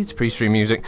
It's pre-stream music.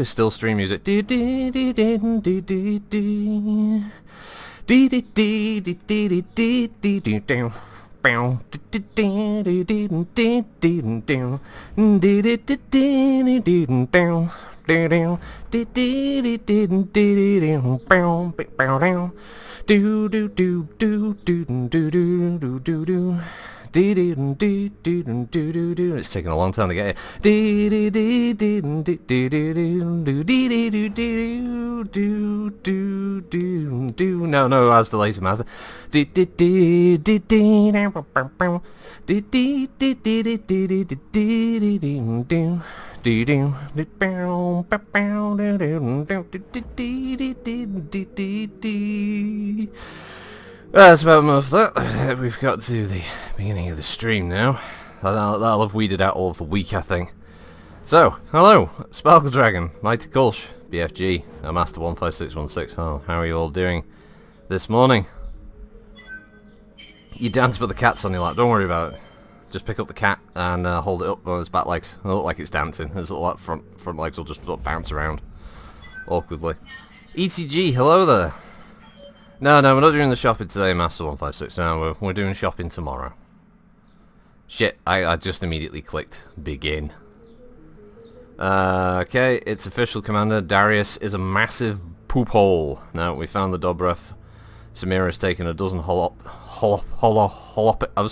Still stream music. It's taking a long time to get here. No, as the laser master. That's about enough of that. We've got to the beginning of the stream now. That'll have weeded out all of the week, I think. So, hello, Sparkle Dragon, Mighty Kolsch, BFG, Master 15616. Oh, how are you all doing this morning? You dance but the cat's on your lap, don't worry about it. Just pick up the cat and hold it up on its back legs. It'll look like it's dancing. Its little front legs will just sort of bounce around awkwardly. ETG, hello there. No, we're not doing the shopping today, Master 156. No, we're doing shopping tomorrow. Shit, I just immediately clicked begin. Okay, it's official, Commander. Darius is a massive poop hole. Now, we found the Dobrev. Samira has taken a dozen I was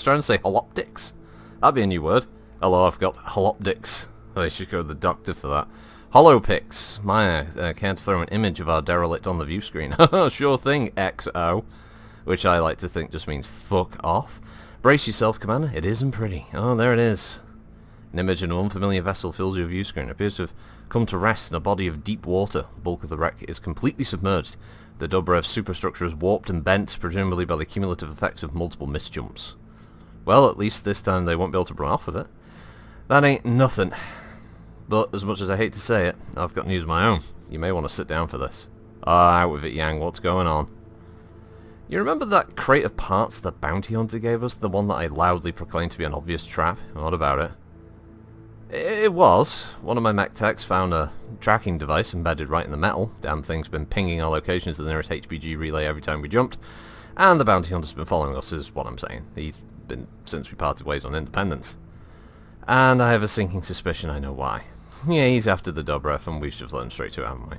trying to say holoptics. That'd be a new word. Hello, I've got holoptics. I should go to the doctor for that. Holopics. Maya, care to throw an image of our derelict on the view screen? Sure thing, XO. Which I like to think just means fuck off. Brace yourself, Commander. It isn't pretty. Oh, there it is. An image of an unfamiliar vessel fills your view screen. It appears to have come to rest in a body of deep water. The bulk of the wreck is completely submerged. The Dobrev superstructure is warped and bent, presumably by the cumulative effects of multiple misjumps. Well, at least this time they won't be able to run off with it. That ain't nothing. But, as much as I hate to say it, I've got news of my own. You may want to sit down for this. Out with it, Yang. What's going on? You remember that crate of parts the bounty hunter gave us? The one that I loudly proclaimed to be an obvious trap? What about it? It was. One of my mech techs found a tracking device embedded right in the metal. Damn thing's been pinging our locations to the nearest HPG relay every time we jumped. And the bounty hunter's been following us, is what I'm saying. He's been since we parted ways on Independence. And I have a sinking suspicion I know why. Yeah, he's after the Dobrev, and we should have let him straight to it, haven't we?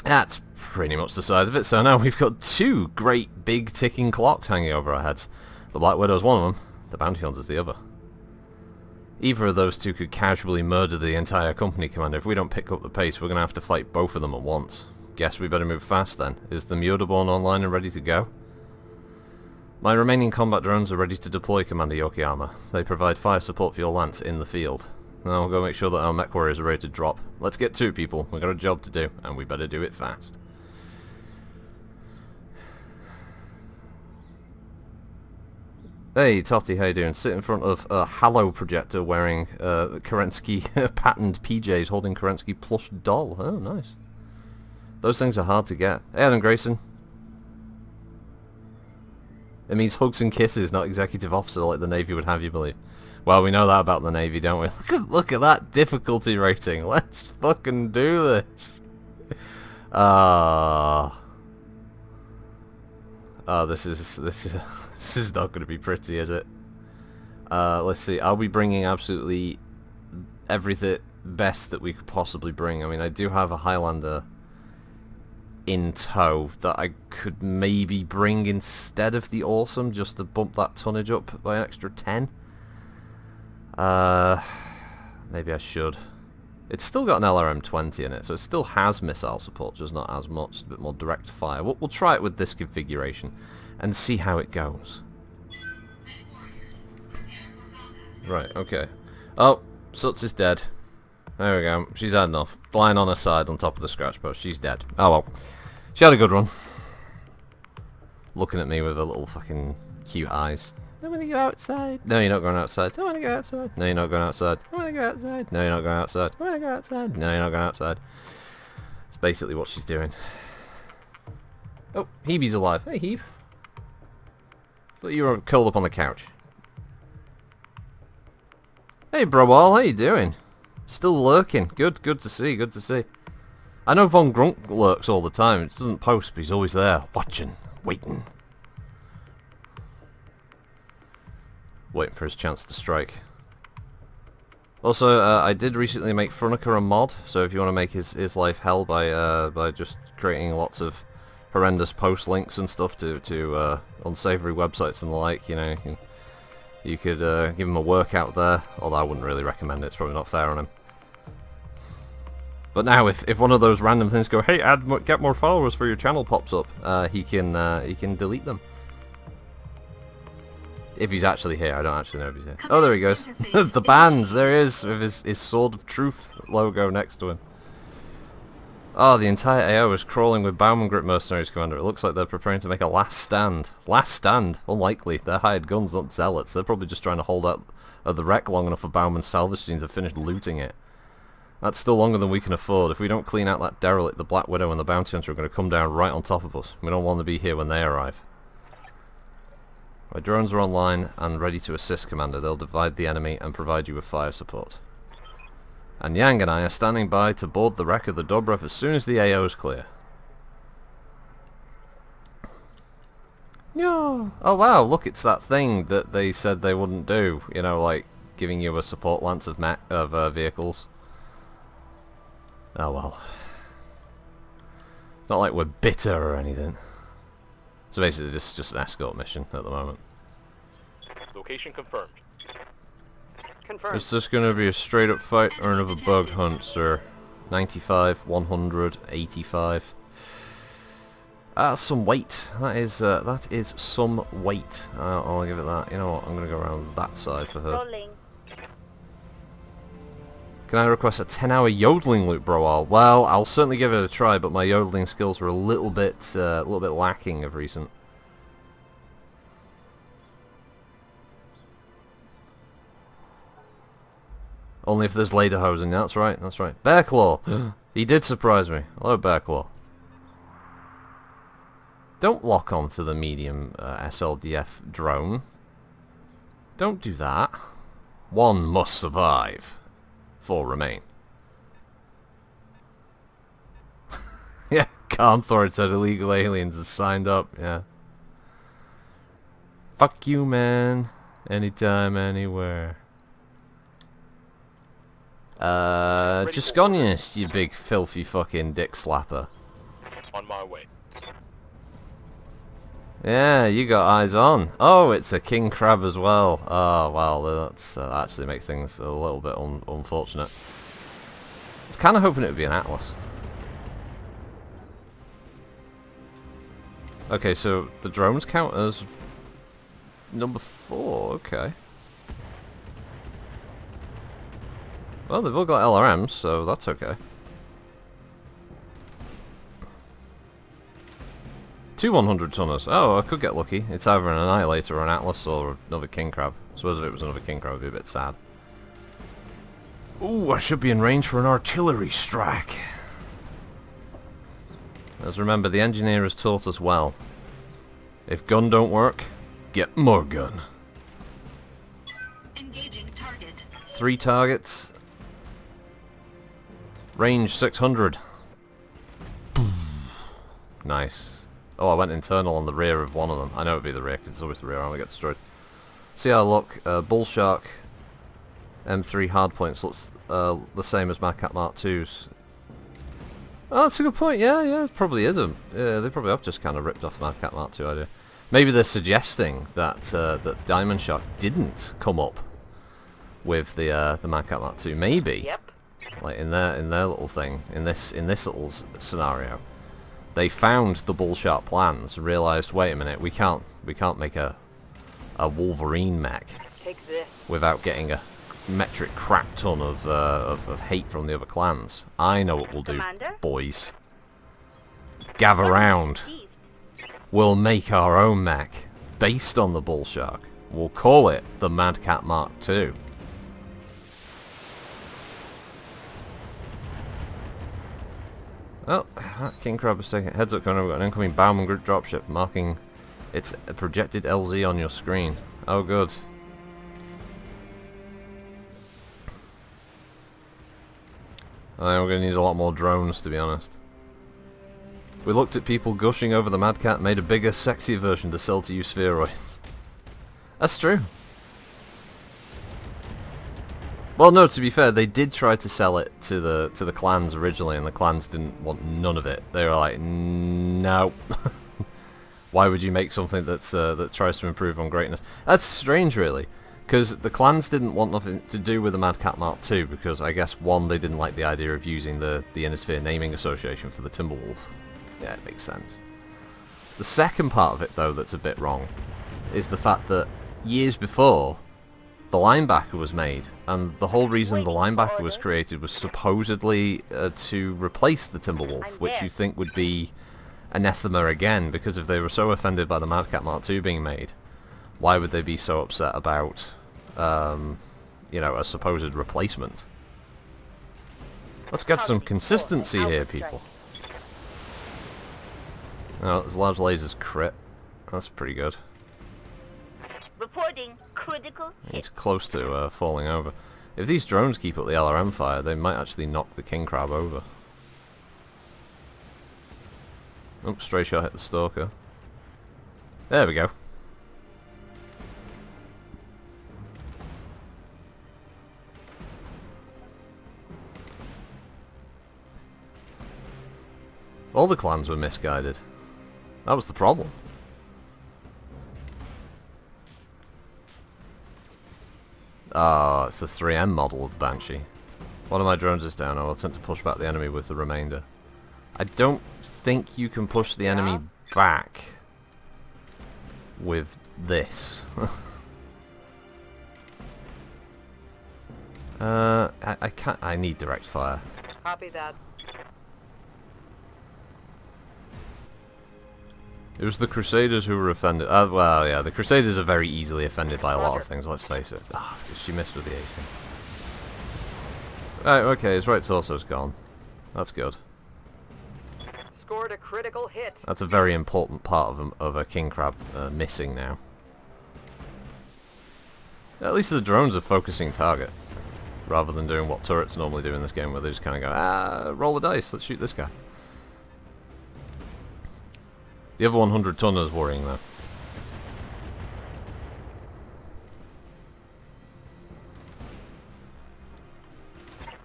That's pretty much the size of it, so now we've got two great big ticking clocks hanging over our heads. The Black Widow's one of them, the Bounty Hunter's the other. Either of those two could casually murder the entire company, Commander. If we don't pick up the pace, we're going to have to fight both of them at once. Guess we better move fast then. Is the Murderborn online and ready to go? My remaining combat drones are ready to deploy, Commander Yokoyama. They provide fire support for your lance in the field. Now we'll go make sure that our mech warriors are ready to drop. Let's get to it, people. We've got a job to do, and we better do it fast. Hey, Totty, how you doing? Sit in front of a Halo projector wearing Kerensky patterned PJs holding Kerensky plush doll. Oh, nice. Those things are hard to get. Hey, Adam Grayson. It means hugs and kisses, not executive officer like the Navy would have you believe. Well, we know that about the Navy, don't we? Look at that difficulty rating. Let's fucking do this. This is not going to be pretty, is it? Let's see. Are we bringing absolutely everything best that we could possibly bring? I mean, I do have a Highlander in tow that I could maybe bring instead of the Awesome, just to bump that tonnage up by an extra 10. Maybe I should. It's still got an LRM-20 in it, so it still has missile support, just not as much, a bit more direct fire. We'll try it with this configuration and see how it goes. Right, okay. Oh, Suts is dead. There we go. She's had enough. Lying on her side on top of the scratch post. She's dead. Oh well. She had a good run. Looking at me with her little fucking cute eyes. I want to go outside. No, you're not going outside. I want to go outside. No, you're not going outside. I want to go outside. No, you're not going outside. I want to go outside. No, you're not going outside. It's basically what she's doing. Oh, Hebe's alive. Hey, Hebe. But you were curled up on the couch. Hey, Browall, how you doing? Still lurking. Good to see, good to see. I know Von Grunk lurks all the time. It doesn't post, but he's always there, watching, waiting. Waiting for his chance to strike. Also, I did recently make Frunica a mod, so if you want to make his life hell by just creating lots of horrendous post links and stuff to unsavory websites and the like, you know, you could give him a workout there, although I wouldn't really recommend it, it's probably not fair on him. But now, if one of those random things go, hey, get more followers for your channel pops up, he can delete them. If he's actually here, I don't actually know if he's here. Oh, there he goes. The bands, there he is, with his Sword of Truth logo next to him. Oh, the entire AO is crawling with Bauman Grip mercenaries, Commander. It looks like they're preparing to make a last stand. Last stand? Unlikely. They're hired guns, not zealots. They're probably just trying to hold out of the wreck long enough for Bauman's salvage team to finish looting it. That's still longer than we can afford. If we don't clean out that derelict, the Black Widow and the Bounty Hunter are going to come down right on top of us. We don't want to be here when they arrive. My drones are online and ready to assist, Commander. They'll divide the enemy and provide you with fire support. And Yang and I are standing by to board the wreck of the Dobrev as soon as the AO is clear. No. Oh wow, look, it's that thing that they said they wouldn't do. You know, like giving you a support lance of vehicles. Oh well. It's not like we're bitter or anything. So basically this is just an escort mission at the moment. Location confirmed. Confirmed. Is this going to be a straight up fight or another bug hunt, sir? 95, 100, 85. That's some weight. That is some weight. I'll give it that. You know what? I'm going to go around that side for her. Rolling. Can I request a 10-hour yodeling loop, Browall? Well, I'll certainly give it a try, but my yodeling skills are a little bit lacking of recent. Only if there's lederhosen. That's right. That's right. Bearclaw. He did surprise me. Hello, Bearclaw. Don't lock onto the medium SLDF drone. Don't do that. One must survive. 4 remain. Yeah, Carnthor said illegal aliens has signed up, yeah. Fuck you, man. Anytime, anywhere. Gisconius, you big filthy fucking dick slapper. On my way. Yeah, you got eyes on. Oh, it's a king crab as well. Oh, well, that's actually makes things a little bit unfortunate. I was kind of hoping it would be an Atlas. Okay, so the drones count as number 4. Okay. Well, they've all got LRMs, so that's okay. 2 100-tonners. Oh, I could get lucky. It's either an Annihilator or an Atlas or another King Crab. I suppose if it was another King Crab, it would be a bit sad. Ooh, I should be in range for an artillery strike. As remember, the engineer has taught us well. If gun don't work, Get more gun. Engaging target. 3 targets. Range 600. Nice. Oh, I went internal on the rear of one of them. I know it'd be the rear, because it's always the rear arm that gets destroyed. See how I look? Bull Shark M3 hardpoints looks the same as Mad Cat Mark 2's. Oh, that's a good point. Yeah, it probably is them. Yeah, they probably have just kind of ripped off the Mad Cat Mark 2 idea. Maybe they're suggesting that that Diamond Shark didn't come up with the Mad Cat Mark 2. Maybe, Yep. like in their little thing, in this little scenario, they found the Bull Shark plans, realised, wait a minute, we can't make a Wolverine mech Take this. without getting a metric crap ton of hate from the other clans. I know what we'll do, Commander? boys. Gather round. We'll make our own mech based on the Bull Shark. We'll call it the Mad Cat Mark II. Well, that King Crab is taking heads up, Connor. We've got an incoming Bauman Group dropship marking its projected LZ on your screen. Oh, good. I think we're going to need a lot more drones, to be honest. We looked at people gushing over the Mad Cat, made a bigger, sexier version to sell to you spheroids. That's true. Well, no, to be fair, they did try to sell it to the clans originally, and the clans didn't want none of it. They were like, no. Why would you make something that's that tries to improve on greatness? That's strange, really, because the clans didn't want nothing to do with the Mad Cat Mark II, because I guess, one, they didn't like the idea of using the Innisphere Naming Association for the Timberwolf. Yeah, it makes sense. The second part of it, though, that's a bit wrong, is the fact that years before, the linebacker was made, and the whole reason the linebacker was created was supposedly to replace the Timberwolf, which you think would be anathema again, because if they were so offended by the Mad Cat Mark II being made, why would they be so upset about, you know, a supposed replacement? Let's get some consistency here, people. Oh, there's large lasers crit. That's pretty good. Reporting critical. It's close to falling over. If these drones keep up the LRM fire, they might actually knock the King Crab over. Oh, stray shot hit the Stalker. There we go. All the clans were misguided. That was the problem. Ah, it's the 3M model of the Banshee. One of my drones is down. I'll attempt to push back the enemy with the remainder. I don't think you can push the enemy back with this. I can't. I need direct fire. Copy that. It was the Crusaders who were offended. Well, yeah, the Crusaders are very easily offended by a lot of things, let's face it. Ah, she missed with the AC. Right, okay, his right torso's gone. That's good. Scored a critical hit. That's a very important part of a King Crab missing now. At least the drones are focusing target, rather than doing what turrets normally do in this game, where they just kind of go, ah, roll the dice, let's shoot this guy. The other 100-tonner is worrying, though.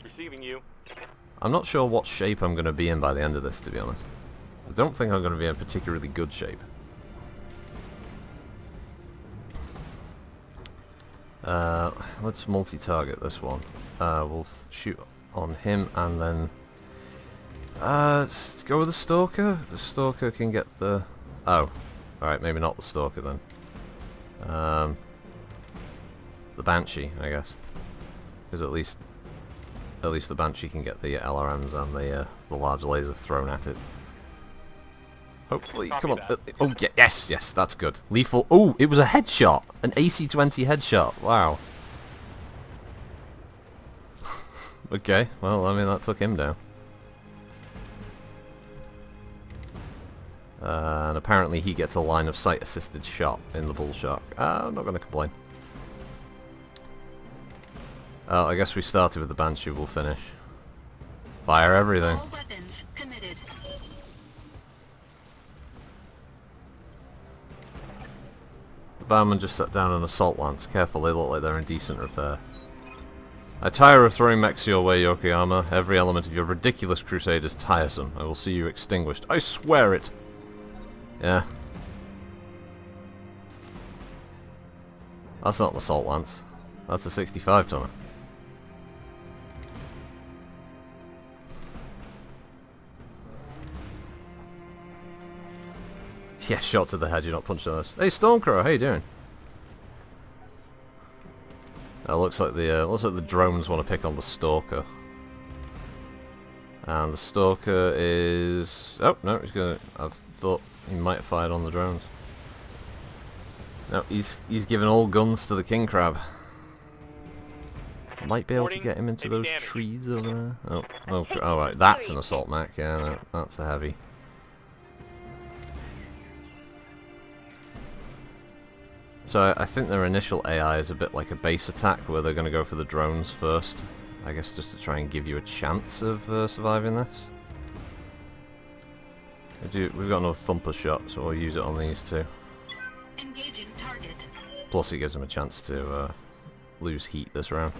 Receiving you. I'm not sure what shape I'm going to be in by the end of this, to be honest. I don't think I'm going to be in particularly good shape. Let's multi-target this one. We'll shoot on him, and then... let's go with the Stalker. The Stalker can get the... Oh. Alright, maybe not the Stalker then. The Banshee, I guess. Because at least the Banshee can get the LRMs and the large laser thrown at it. Hopefully, come on. Oh, yeah, yes, that's good. Lethal. Oh, it was a headshot. An AC-20 headshot. Wow. Okay, well, I mean, that took him down. And apparently he gets a line of sight assisted shot in the bull shark. I'm not going to complain. I guess we started with the Banshee, we'll finish. Fire everything. All weapons committed. The barman just set down an assault lance. Careful, they look like they're in decent repair. I tire of throwing mechs your way, Yokoyama. Every element of your ridiculous crusade is tiresome. I will see you extinguished. I swear it! Yeah. That's not the assault lance. That's the 65 tonner. Yeah, shot to the head, you're not punching those. Hey Stormcrow, how you doing? Looks like the drones want to pick on the Stalker. And the Stalker is... Oh, no, he's gonna... I thought he might have fired on the drones. No, he's giving all guns to the King Crab. Might be able to get him into those trees over there. Oh, right, that's an assault mech, yeah, no, that's a heavy. So I think their initial AI is a bit like a base attack where they're going to go for the drones first. I guess just to try and give you a chance of surviving this. We've got no thumper shot, so we'll use it on these two. Engaging target. Plus it gives them a chance to lose heat this round.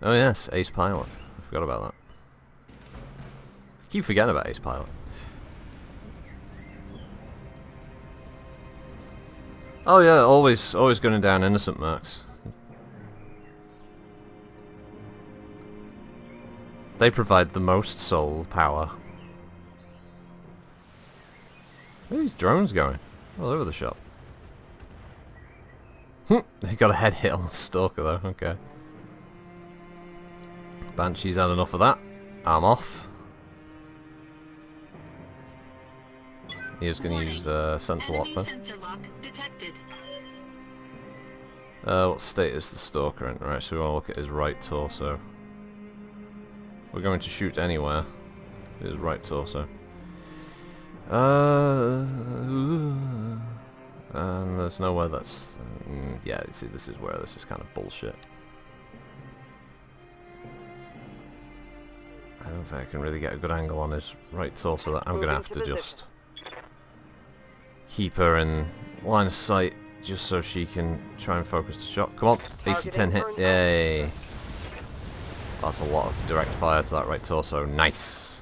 Oh yes, Ace Pilot. I forgot about that. I keep forgetting about Ace Pilot. Oh yeah, always gunning down innocent mercs. They provide the most soul power. Where are these drones going? All over the shop. They got a head hit on the Stalker though, okay. Banshee's had enough of that. I'm off. He is going to use sensor lock though. Sensor lock detected. What state is the Stalker in? Right, so we want to look at his right torso. We're going to shoot anywhere. His right torso. And there's nowhere that's... yeah, you see, this is where this is kind of bullshit. I don't think I can really get a good angle on his right torso. That I'm going to have to just keep her in line of sight just so she can try and focus the shot. Come on, AC-10 hit. Yay. That's a lot of direct fire to that right torso. Nice.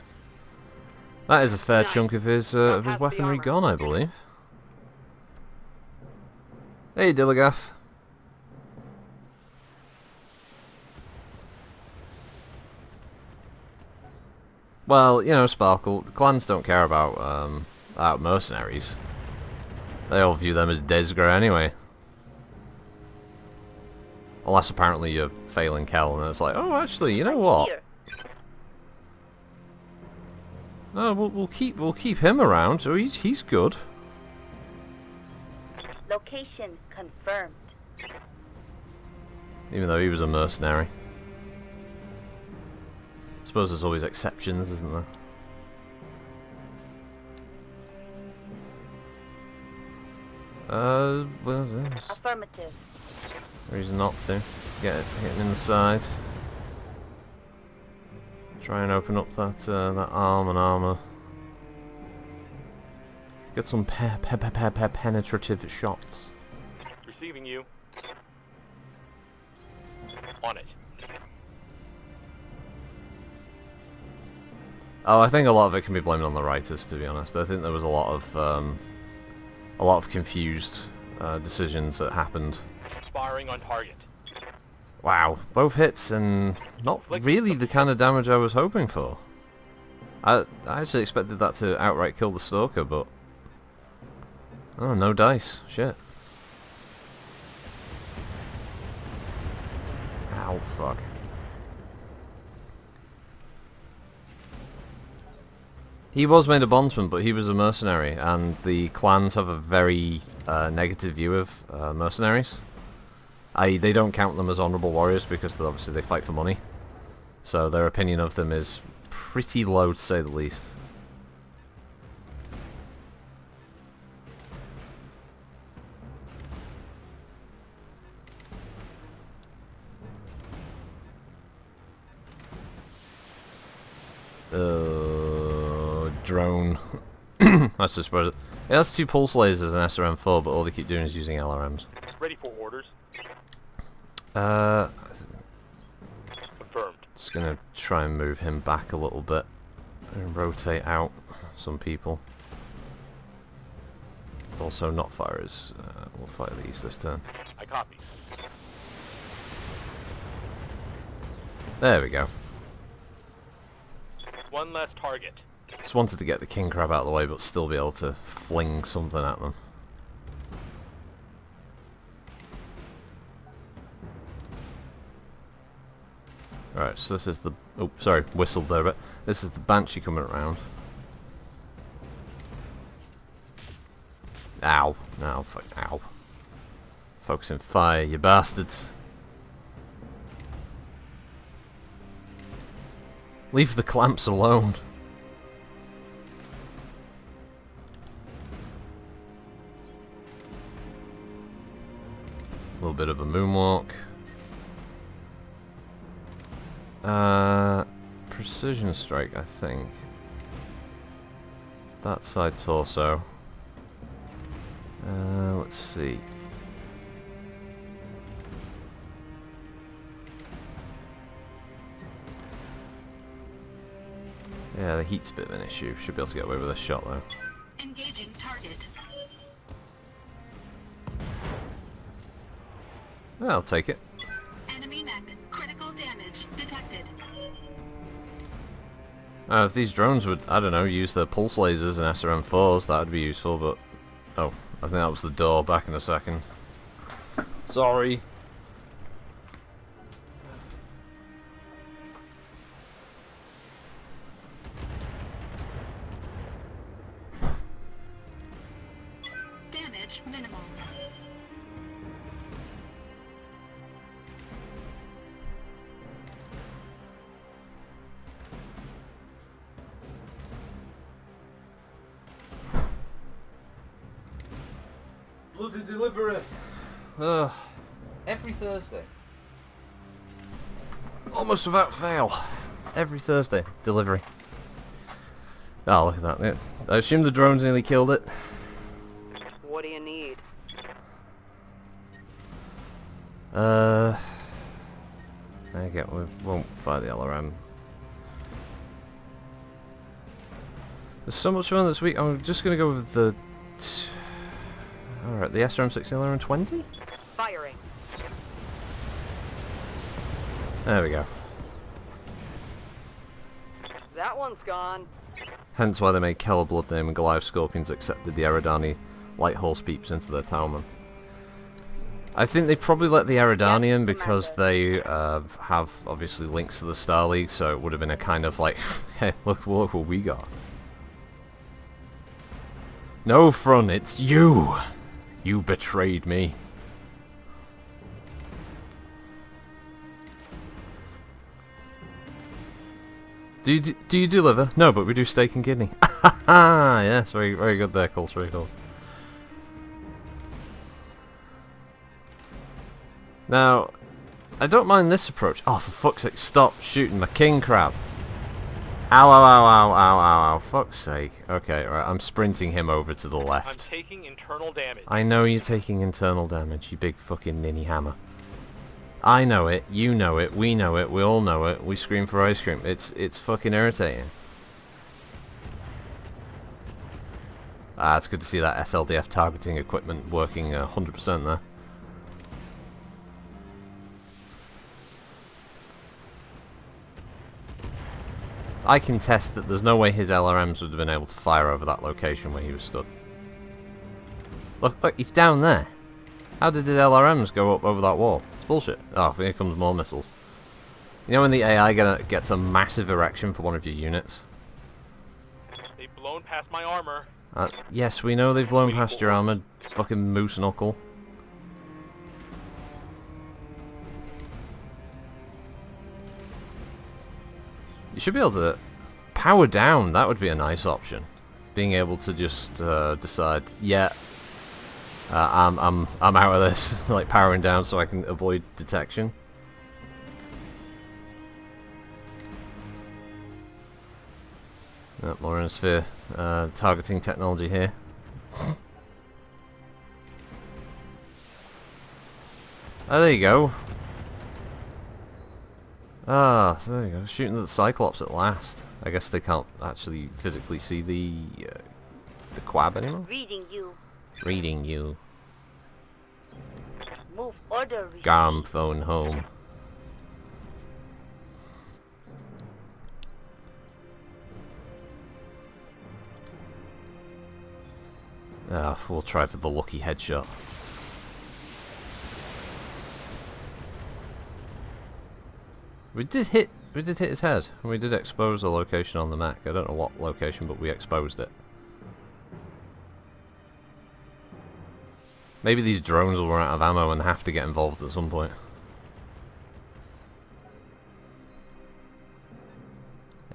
That is a fair chunk of his weaponry gone, I believe. Hey, Dillagaff. Well, you know, Sparkle, the clans don't care about mercenaries. They all view them as Desgra anyway. Unless apparently you're failing Kel and it's like, oh, actually, you know what? No, we'll keep him around. So he's good. Location confirmed. Even though he was a mercenary. I suppose there's always exceptions, isn't there? Well, there's Affirmative. reason not to. Get him in the side. Try and open up that arm and armor. Get some penetrative shots. Receiving you. On it. Oh, I think a lot of it can be blamed on the writers, to be honest. I think there was a lot of confused decisions that happened. Firing on target. Wow, both hits and not really the kind of damage I was hoping for. I actually expected that to outright kill the Stalker, but... oh, no dice. Shit. Ow, fuck. He was made a bondsman, but he was a mercenary, and the clans have a very negative view of mercenaries. They don't count them as honourable warriors because obviously they fight for money. So their opinion of them is pretty low to say the least. Drone. I suppose it has 2 pulse lasers and SRM-4, but all they keep doing is using LRMs. Ready for orders. Confirmed. Just gonna try and move him back a little bit and rotate out some people. Also, not fires. We'll fire these this turn. I copy. There we go. One less target. Just wanted to get the king crab out of the way, but still be able to fling something at them. Alright, so this is the... Oh, sorry, whistled there a bit. This is the Banshee coming around. Ow. No, fuck, ow. Focusing fire, you bastards. Leave the clamps alone. A little bit of a moonwalk. Precision strike, I think. That side torso. Let's see. Yeah, the heat's a bit of an issue. Should be able to get away with a shot though. Engaging target. I'll take it. Enemy mech. Critical damage detected. If these drones would, I don't know, use their pulse lasers and SRM-4s, that would be useful, but... Oh, I think that was the door. Back in a second. Sorry. Damage minimal. Bloody delivery! Every Thursday. Almost without fail. Every Thursday. Delivery. Oh, look at that. Yeah. I assume the drones nearly killed it. What do you need? There you go. We won't fire the LRM. There's so much fun this week. I'm just going to go with the... Alright, the SRM-16, LRM-20? Firing. There we go. That one's gone. Hence why they made Keller Bloodname and Goliath Scorpions accepted the Eridani light horse beeps into their Talman. I think they probably let the Eridani in because they have obviously links to the Star League, so it would have been a kind of like, hey, look what we got. No, Front, it's you! You betrayed me. Do you deliver? No, but we do steak and kidney. Yes, very very good there, Coles, very good. Now, I don't mind this approach. Oh, for fuck's sake, stop shooting my king crab. Ow, ow, ow, ow, ow, ow, ow, fuck's sake. Okay, right, I'm sprinting him over to the I'm left. taking internal damage. I know you're taking internal damage, you big fucking ninny hammer. I know it, you know it, we know it, we all know it, we scream for ice cream. It's fucking irritating. Ah, it's good to see that SLDF targeting equipment working 100% there. I can test that there's no way his LRMs would have been able to fire over that location where he was stood. Look, look, he's down there. How did his LRMs go up over that wall? It's bullshit. Oh, here comes more missiles. You know when the AI gets a massive erection for one of your units? They've blown past my armor. Yes, we know they've blown past your armor, fucking moose knuckle. You should be able to... Power down, that would be a nice option. Being able to just decide, yeah, I'm out of this, like powering down so I can avoid detection. More ionosphere targeting technology here. Oh, there you go. Ah, there you go. Shooting at the Cyclops at last. I guess they can't actually physically see the Quab anymore. Reading you. Reading you. Move order. Received. Garm phone home. We'll try for the lucky headshot. We did hit his head, and we did expose a location on the map. I don't know what location, but we exposed it. Maybe these drones will run out of ammo and have to get involved at some point.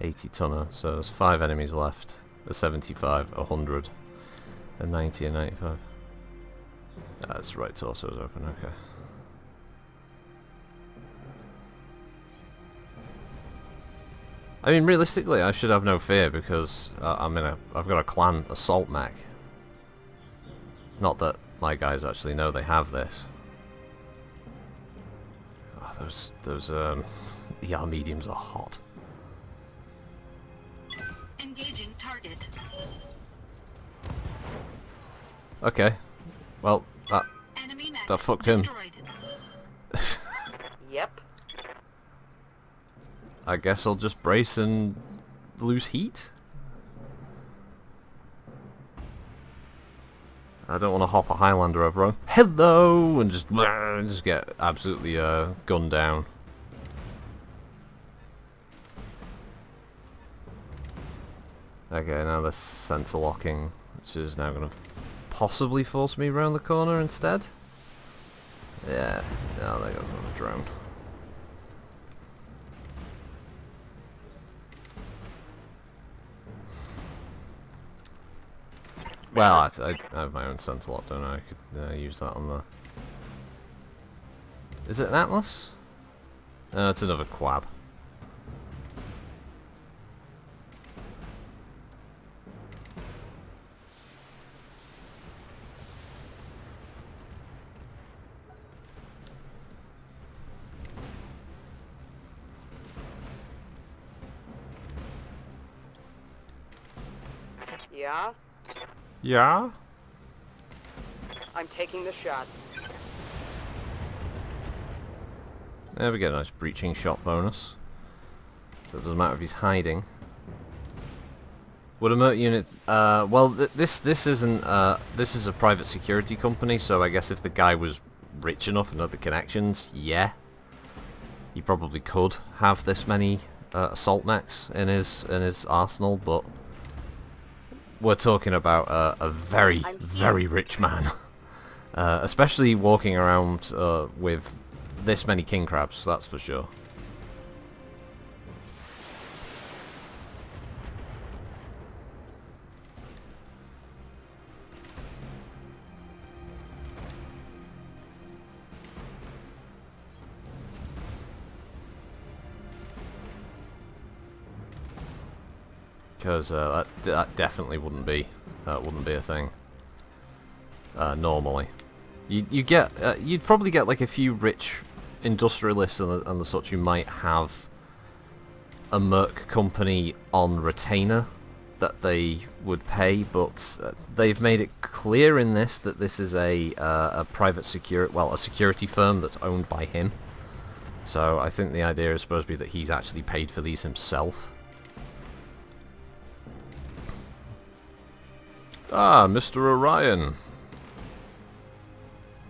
80 tonner, so there's 5 enemies left. A 75, a 100, a 90, a 95. That's right, torso is open, okay. I mean, realistically, I should have no fear because I've got a clan assault mech. Not that my guys actually know they have this. Oh, those ER mediums are hot. Engaging target. Okay, well Enemy mech that fucked him. destroyed. Yep. I guess I'll just brace and lose heat. I don't want to hop a Highlander over on. Hello, and just get absolutely gunned down. Okay, now the sensor locking, which is now going to possibly force me around the corner instead. Yeah, no, there goes another drone. Well, I have my own sensor lock, don't I? I could use that on the... Is it an Atlas? No, it's another Quab. Yeah? Yeah? I'm taking the shot. There we get a nice breaching shot bonus. So it doesn't matter if he's hiding. Would a merc unit... well, this isn't... this is a private security company, so I guess if the guy was rich enough and had the connections, yeah. He probably could have this many assault mechs in his arsenal, but... We're talking about a very, very rich man. Especially walking around with this many king crabs, that's for sure. Because that definitely wouldn't be a thing normally. You'd probably get like a few rich industrialists and the such who might have a merc company on retainer that they would pay, but they've made it clear in this that this is a private a security firm that's owned by him. So I think the idea is supposed to be that he's actually paid for these himself. Ah, Mr. Orion.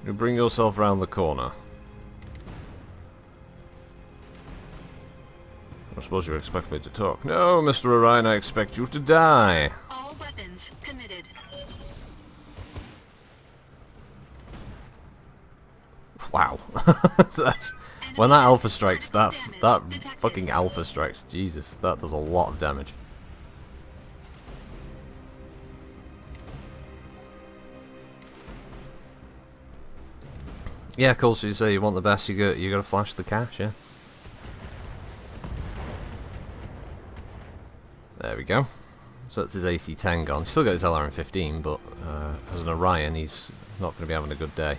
You bring yourself round the corner. I suppose you expect me to talk. No, Mr. Orion, I expect you to die. All weapons committed. Wow. That's, when that alpha strikes, that fucking alpha strikes, Jesus, that does a lot of damage. Yeah, cool. So you say you want the best, you got to flash the cash, yeah. There we go. So that's his AC-10 gone. He's still got his LRM-15, but as an Orion, he's not going to be having a good day.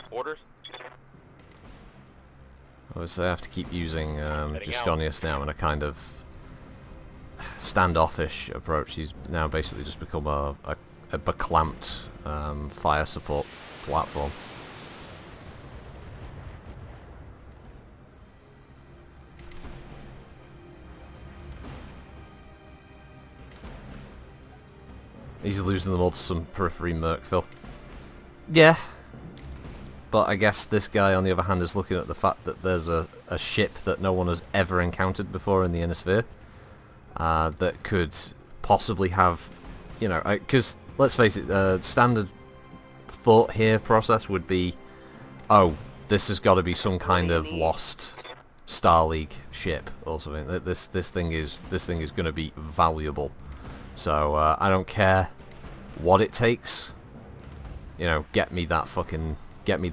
Orders? Obviously, I have to keep using Heading Gisconius now in a kind of standoffish approach. He's now basically just become a beclamped fire support platform. He's losing them all to some periphery mercfil. Yeah. But I guess this guy, on the other hand, is looking at the fact that there's a ship that no one has ever encountered before in the Inner Sphere. That could possibly have, you know, because let's face it, standard thought here process would be, oh, this has got to be some kind of lost Star League ship or something. This thing is going to be valuable. So I don't care what it takes. You know, get me the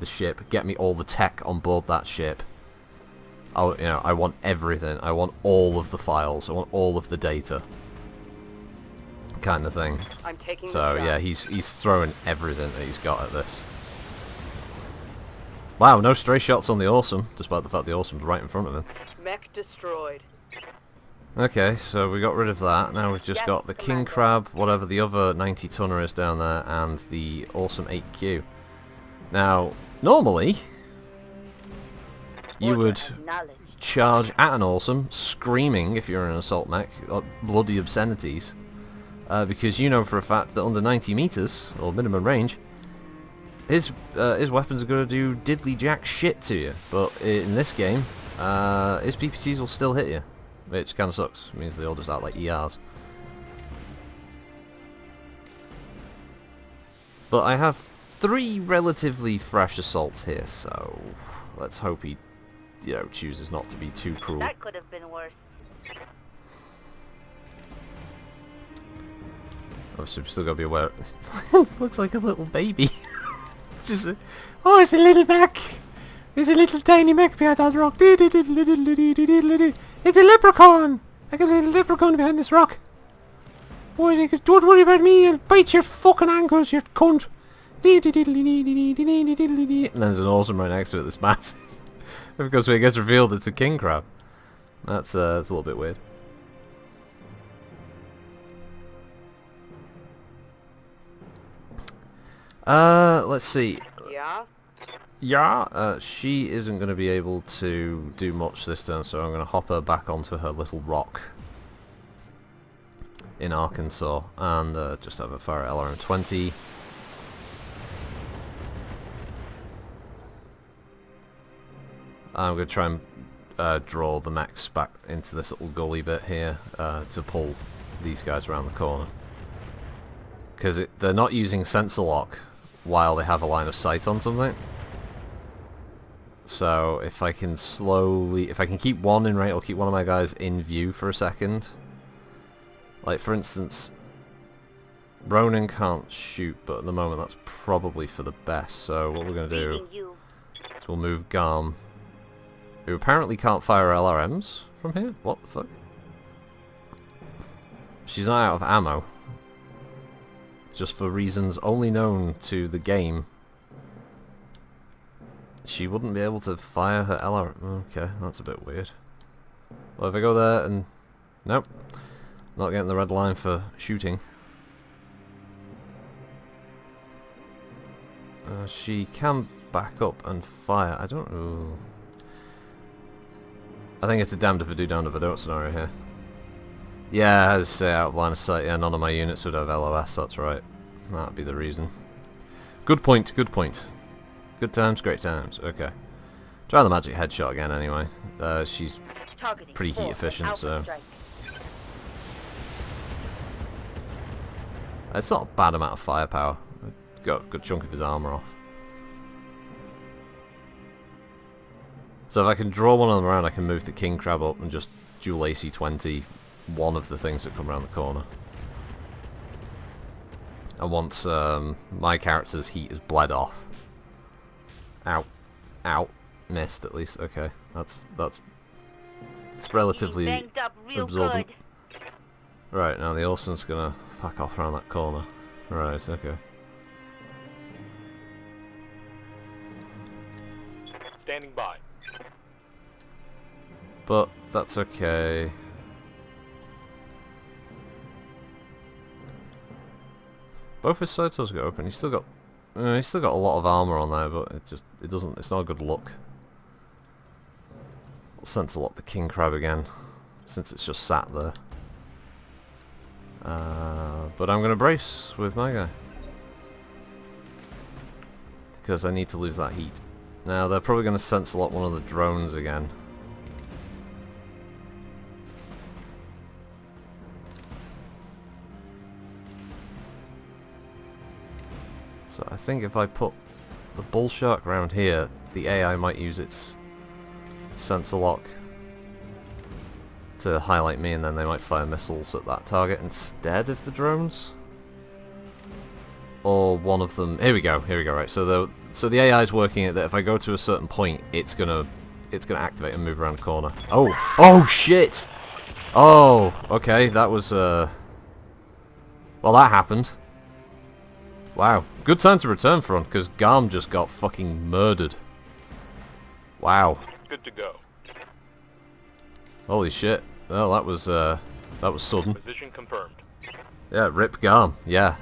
ship, get me all the tech on board that ship. I want everything. I want all of the files. I want all of the data. Kind of thing. I'm taking So the shot. yeah, he's throwing everything that he's got at this. Wow, no stray shots on the Awesome, despite the fact the Awesome's right in front of him. Mech destroyed. Okay, so we got rid of that. Now we've just Yes, got the King Commander. Crab, whatever the other 90-tonner is down there, and the Awesome 8Q. Now, normally, you would charge at an Awesome, screaming if you're in an assault mech, bloody obscenities, because you know for a fact that under 90 meters, or minimum range, his weapons are going to do diddly jack shit to you. But in this game, his PPCs will still hit you, which kind of sucks. It means they all just act like ERs. But I have 3 relatively fresh assaults here, so let's hope he, you know, chooses not to be too cruel. That could have been worse. Obviously, we've still got to be aware. It looks like a little baby. It's just oh, it's a little mech. There's a little tiny mech behind that rock. It's a leprechaun. I got a little leprechaun behind this rock. Boy, don't worry about me. I'll bite your fucking ankles, you cunt. And there's an Awesome right next to it that's massive. Because when it gets revealed, it's a king crab. That's a little bit weird. Let's see. Yeah? Yeah, she isn't going to be able to do much this turn, so I'm going to hop her back onto her little rock in Arkansas, and just have a fire at LRM-20. I'm going to try and draw the mechs back into this little gully bit here to pull these guys around the corner. Because they're not using sensor lock while they have a line of sight on something. So if I can keep one in range, or keep one of my guys in view for a second. Like for instance, Ronin can't shoot, but at the moment that's probably for the best. So what we're going to do is we'll move Garm, who apparently can't fire LRMs from here. What the fuck? She's not out of ammo. Just for reasons only known to the game. She wouldn't be able to fire her LRM. Okay, that's a bit weird. Well, if I go there and... Nope. Not getting the red line for shooting. She can back up and fire. I don't know. I think it's a damned if I do, damned if I don't scenario here. Yeah, as I say, out of line of sight. Yeah, none of my units would have LOS, that's right. That'd be the reason. Good point, good point. Good times, great times. Okay. Try the magic headshot again anyway. She's pretty heat efficient, so... It's not a bad amount of firepower. Got a good chunk of his armor off. So if I can draw one of them around, I can move the King Crab up and just dual AC-20 one of the things that come around the corner. And once my character's heat is bled off. Ow. Ow. Missed at least. Okay. That's it's relatively absorbent. Right, now the Orson's gonna fuck off around that corner. Right, okay. Standing by. But that's okay. Both his side doors got open. He's still got a lot of armor on there, but it's not a good look. I'll sense a lot the king crab again, since it's just sat there. But I'm gonna brace with my guy because I need to lose that heat. Now they're probably gonna sense a lot one of the drones again. So I think if I put the bull shark around here, the AI might use its sensor lock to highlight me, and then they might fire missiles at that target instead of the drones. Or one of them. Here we go. Right. So the AI is working at that. If I go to a certain point, it's gonna activate and move around the corner. Oh shit! Oh, okay. That was well, that happened. Wow. Good time to return front, because Garm just got fucking murdered. Wow. Good to go. Holy shit. Well, that was sudden. Position confirmed. Yeah, rip Garm. Yeah.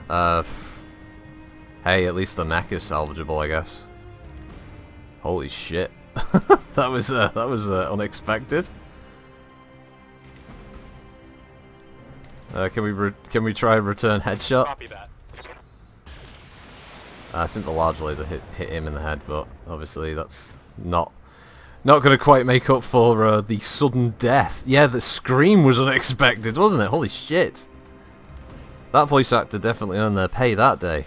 Hey, at least the mech is salvageable, I guess. Holy shit. that was unexpected. Can we try and return headshot? Copy that. I think the large laser hit him in the head, but obviously that's not going to quite make up for the sudden death. Yeah, the scream was unexpected, wasn't it? Holy shit! That voice actor definitely earned their pay that day.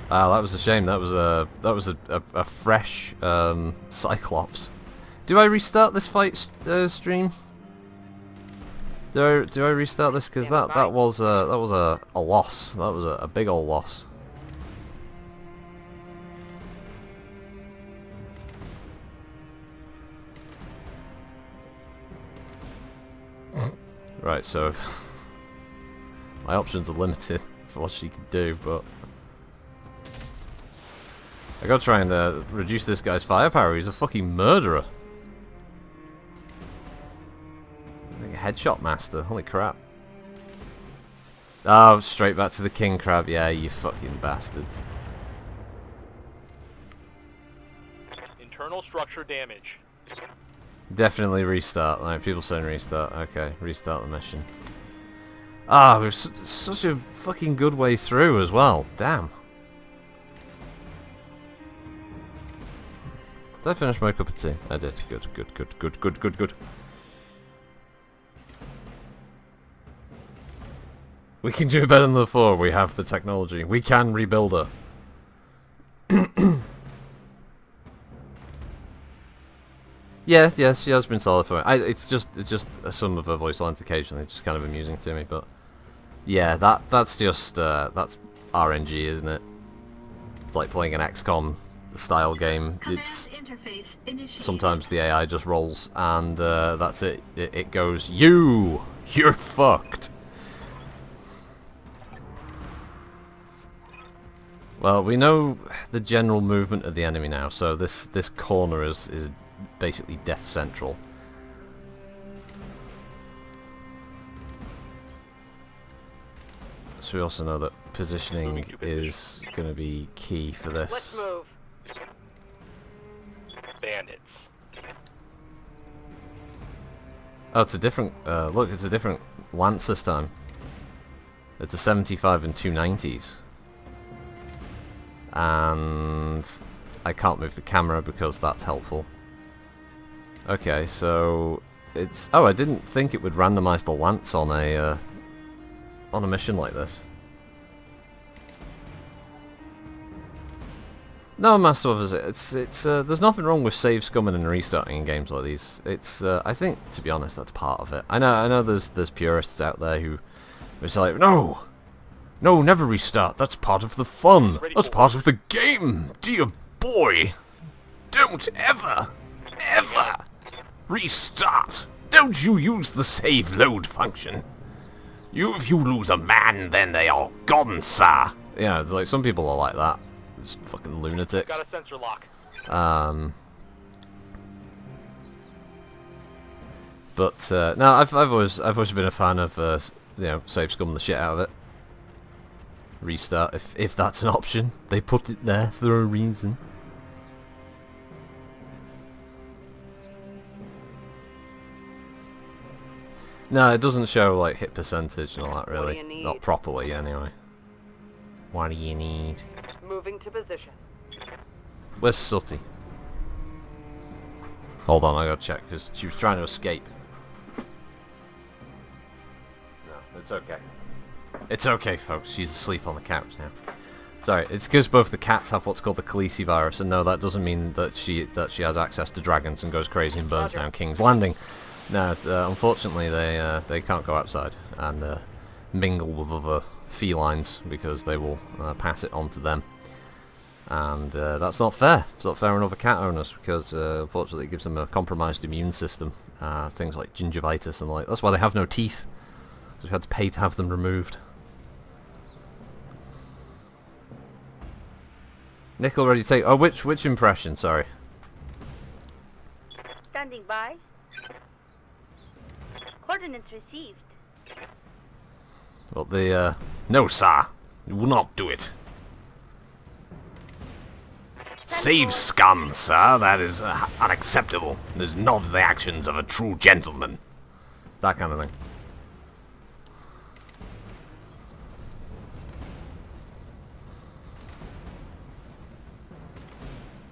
Wow, that was a shame. That was a fresh Cyclops. Do I restart this fight stream? Do I restart this? Because that was a loss. That was a big old loss. Right, so my options are limited for what she can do, but I gotta try and reduce this guy's firepower. He's a fucking murderer. Headshot master, holy crap. Oh, straight back to the king crab. Yeah, you fucking bastards. Internal structure damage. Definitely restart. Like, people saying restart. Okay, restart the mission. Ah, we're such a fucking good way through as well. Damn. Did I finish my cup of tea? I did. Good. We can do better than the 4. We have the technology. We can rebuild her. Yes, she has been solid for me. It's just some of her voice lines occasionally, just kind of amusing to me. But yeah, that's just that's RNG, isn't it? It's like playing an XCOM style game. It's sometimes the AI just rolls and that's it. It goes, you're fucked. Well, we know the general movement of the enemy now, so this corner is basically death central. So we also know that positioning is going to be key for this. Let's move. Bandits. Oh, it's a different, look, it's a different lance this time. It's a 75 and 290s. And I can't move the camera because that's helpful. Okay, so it's... Oh, I didn't think it would randomize the lance on a mission like this. No, Master of it's there's nothing wrong with save scumming and restarting in games like these. It's I think, to be honest, that's part of it. I know there's purists out there who it's like, no, never restart. That's part of the fun. That's part of the game. Dear boy, don't ever restart. Don't you use the save load function. If you lose a man, then they are gone, sir. Yeah, it's like some people are like that. It's fucking lunatics. Got a sensor lock. But no, I've always been a fan of save scum the shit out of it. Restart if that's an option. They put it there for a reason. No, it doesn't show like hit percentage and all that really. What do you need? Not properly anyway. What do you need? Moving to position. Where's Sooty? Hold on, I gotta check because she was trying to escape. No, it's okay. It's okay, folks. She's asleep on the couch now. Sorry, it's because both the cats have what's called the Khaleesi virus, and no, that doesn't mean that she has access to dragons and goes crazy and burns down King's Landing. No, unfortunately they can't go outside and mingle with other felines because they will pass it on to them. And that's not fair. It's not fair on other cat owners because unfortunately it gives them a compromised immune system. Things like gingivitis and like that's why they have no teeth. Because we've had to pay to have them removed. Nick already take. Oh, which impression? Sorry. Standing by. Coordinates received. Well, the no, sir, you will not do it. Save scum, sir. That is unacceptable. It is not the actions of a true gentleman. That kind of thing.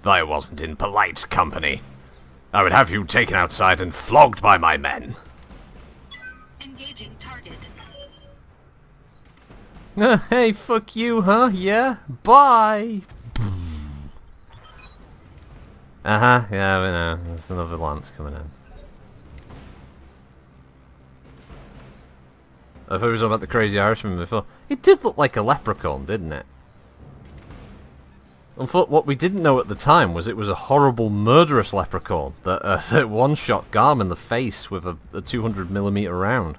I wasn't in polite company. I would have you taken outside and flogged by my men. Engaging target. Hey, fuck you, huh? Yeah? Bye! Uh-huh, yeah, we know. There's another lance coming in. I thought it was about the Crazy Irishman before. It did look like a leprechaun, didn't it? What we didn't know at the time was it was a horrible, murderous leprechaun that one-shot Garm in the face with a 200mm round.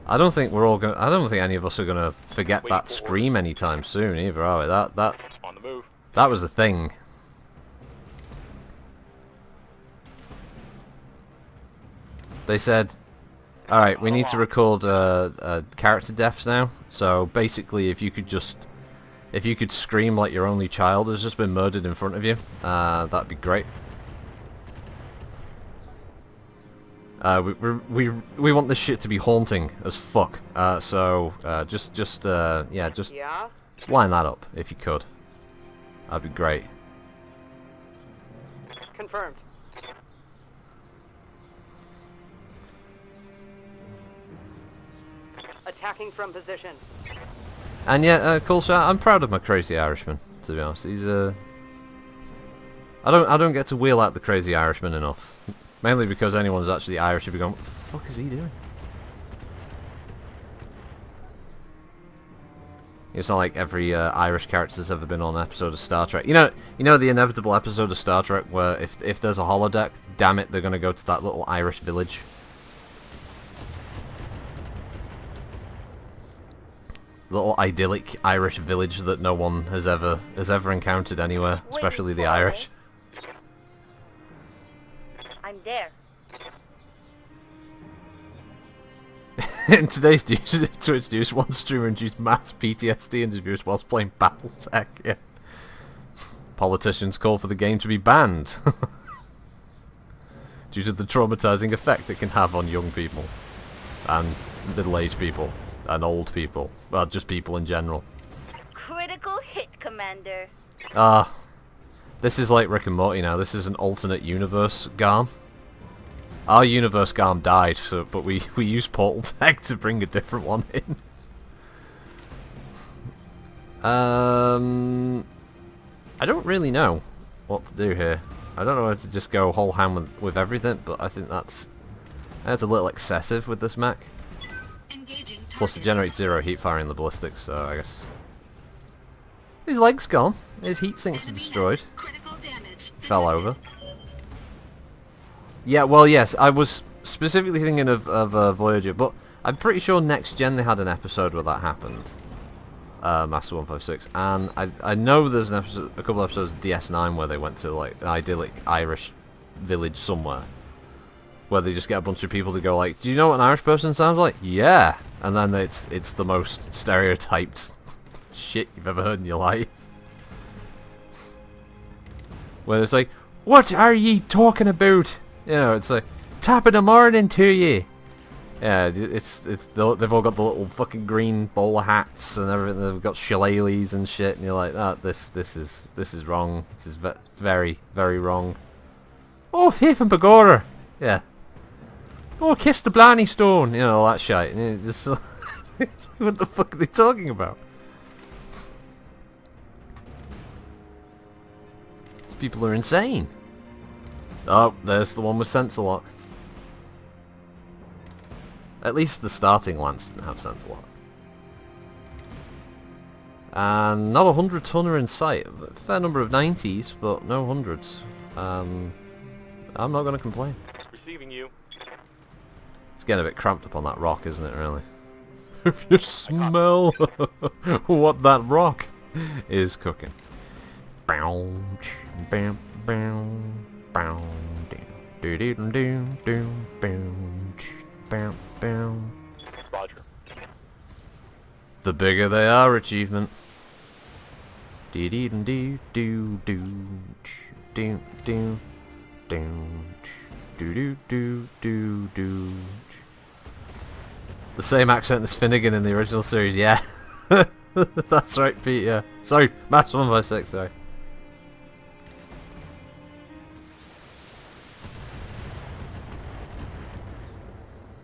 I don't think any of us are gonna forget that scream anytime soon either, are we? That On the move. that was a thing. They said, "All right, we need to record character deaths now. So basically, if you could scream like your only child has just been murdered in front of you, that'd be great." We want this shit to be haunting as fuck. So just line that up if you could. That'd be great. Confirmed. Attacking from position. And yeah, cool shot. I'm proud of my Crazy Irishman, to be honest. He's I don't get to wheel out the Crazy Irishman enough. Mainly because anyone who's actually Irish would be going, what the fuck is he doing? It's not like every Irish character's ever been on an episode of Star Trek. You know the inevitable episode of Star Trek where if there's a holodeck, damn it, they're gonna go to that little Irish village. Little idyllic Irish village that no one has ever encountered anywhere, especially the Irish. I'm there. In today's Twitch news, one streamer induced mass PTSD interviews whilst playing Battletech. Yeah. Politicians call for the game to be banned due to the traumatizing effect it can have on young people and middle-aged people and old people. Well, just people in general. Critical hit, Commander. This is like Rick and Morty now. This is an alternate universe Garm. Our universe Garm died, but we used Portal Tech to bring a different one in. I don't really know what to do here. I don't know how to just go whole ham with everything, but I think that's a little excessive with this mech. Engaging target. Plus it generates 0 heat firing the ballistics, so I guess... His leg's gone. His heat sinks are Enemy destroyed. net. Critical damage. Fell detected. over. Yeah, well, yes, I was specifically thinking of Voyager, but I'm pretty sure Next Gen they had an episode where that happened. Master 156, and I know there's a couple episodes of DS9 where they went to like an idyllic Irish village somewhere, where they just get a bunch of people to go like, do you know what an Irish person sounds like? Yeah, and then it's the most stereotyped shit you've ever heard in your life. Where it's like, what are ye talking about? You know, it's like, top of the morning to ye. Yeah, they've all got the little fucking green bowler hats and everything. They've got shillelaghs and shit, and you're like, oh, this is wrong. This is very, very wrong. Oh, Faith and Begorra. Yeah. Oh, kiss the Blarney Stone. You know, all that shit. And just, what the fuck are they talking about? These people are insane. Oh, there's the one with sensor lock. At least the starting Lance didn't have sensor lock. And not a 100-tonner in sight. A fair number of 90s, but no 100s. I'm not going to complain. Receiving you. It's getting a bit cramped up on that rock, isn't it, really? If you smell what that rock is cooking. Bow, bam, bam, bow, do do do do do, bam, bam. Roger. The bigger they are, achievement. Dee dee dee doo doo doo doo doo doo doo doo. The same accent as Finnegan in the original series, yeah. That's right, Pete. Yeah. Sorry, Master 156. Sorry.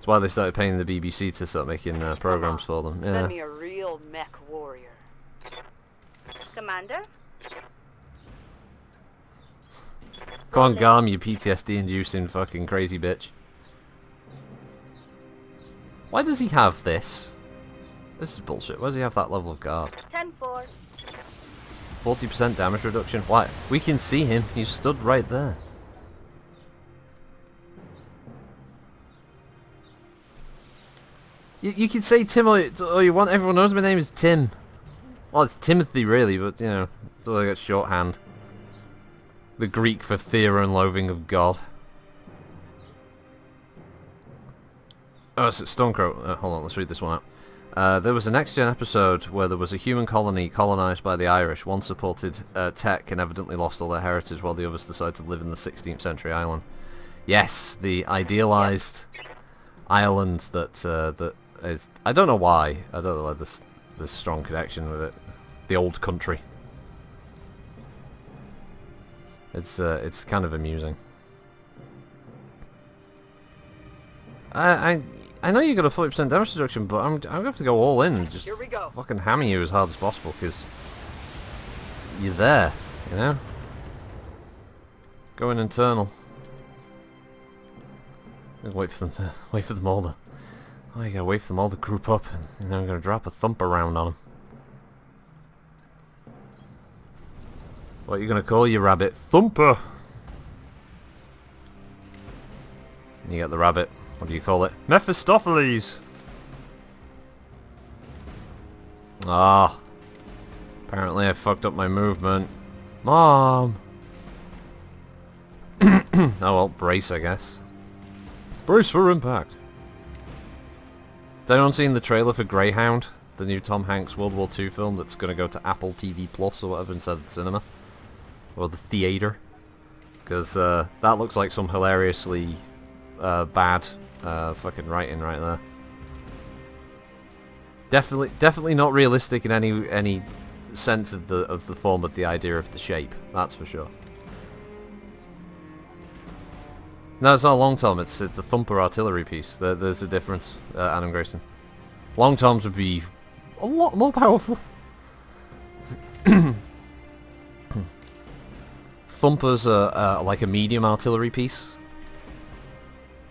Why they started paying the BBC to start making programs for them. Yeah. Send me a real mech warrior. Commander? Come on, Garm, you PTSD-inducing fucking crazy bitch. Why does he have this? This is bullshit. Why does he have that level of guard? 10-4. 40% damage reduction? Why? We can see him. He's stood right there. You could say Tim or you want. Everyone knows my name is Tim. Well, it's Timothy really, but you know, it's all I got shorthand. The Greek for fear and loathing of God. Oh, it's Stonecrow. Hold on, let's read this one out. There was a Next Gen episode where there was a human colony colonised by the Irish. One supported tech and evidently lost all their heritage, while the others decided to live in the 16th century island. Yes, the idealised island that is... I don't know why. I don't know why this strong connection with it. The old country. It's kind of amusing. I know you got a 40% damage reduction, but I'm gonna have to go all in and just Here we go. fucking hammer you as hard as possible because you're there, you know. Going internal. Wait for them all to. Oh, you gotta wait for them all to group up, and you know I'm gonna drop a thumper round on them. What are you gonna call your rabbit? Thumper. And you get the rabbit. What do you call it? Mephistopheles. Ah. Apparently I fucked up my movement. Mom. Oh well, brace I guess. Brace for impact. Has anyone seen the trailer for Greyhound? The new Tom Hanks World War II film that's going to go to Apple TV Plus or whatever instead of the cinema? Or the theater? Because that looks like some hilariously bad fucking writing right there. Definitely not realistic in any sense of the form of the idea of the shape. That's for sure. No, it's not a long tom. It's a thumper artillery piece. There's a difference, Adam Grayson. Long toms would be a lot more powerful. Thumpers are like a medium artillery piece.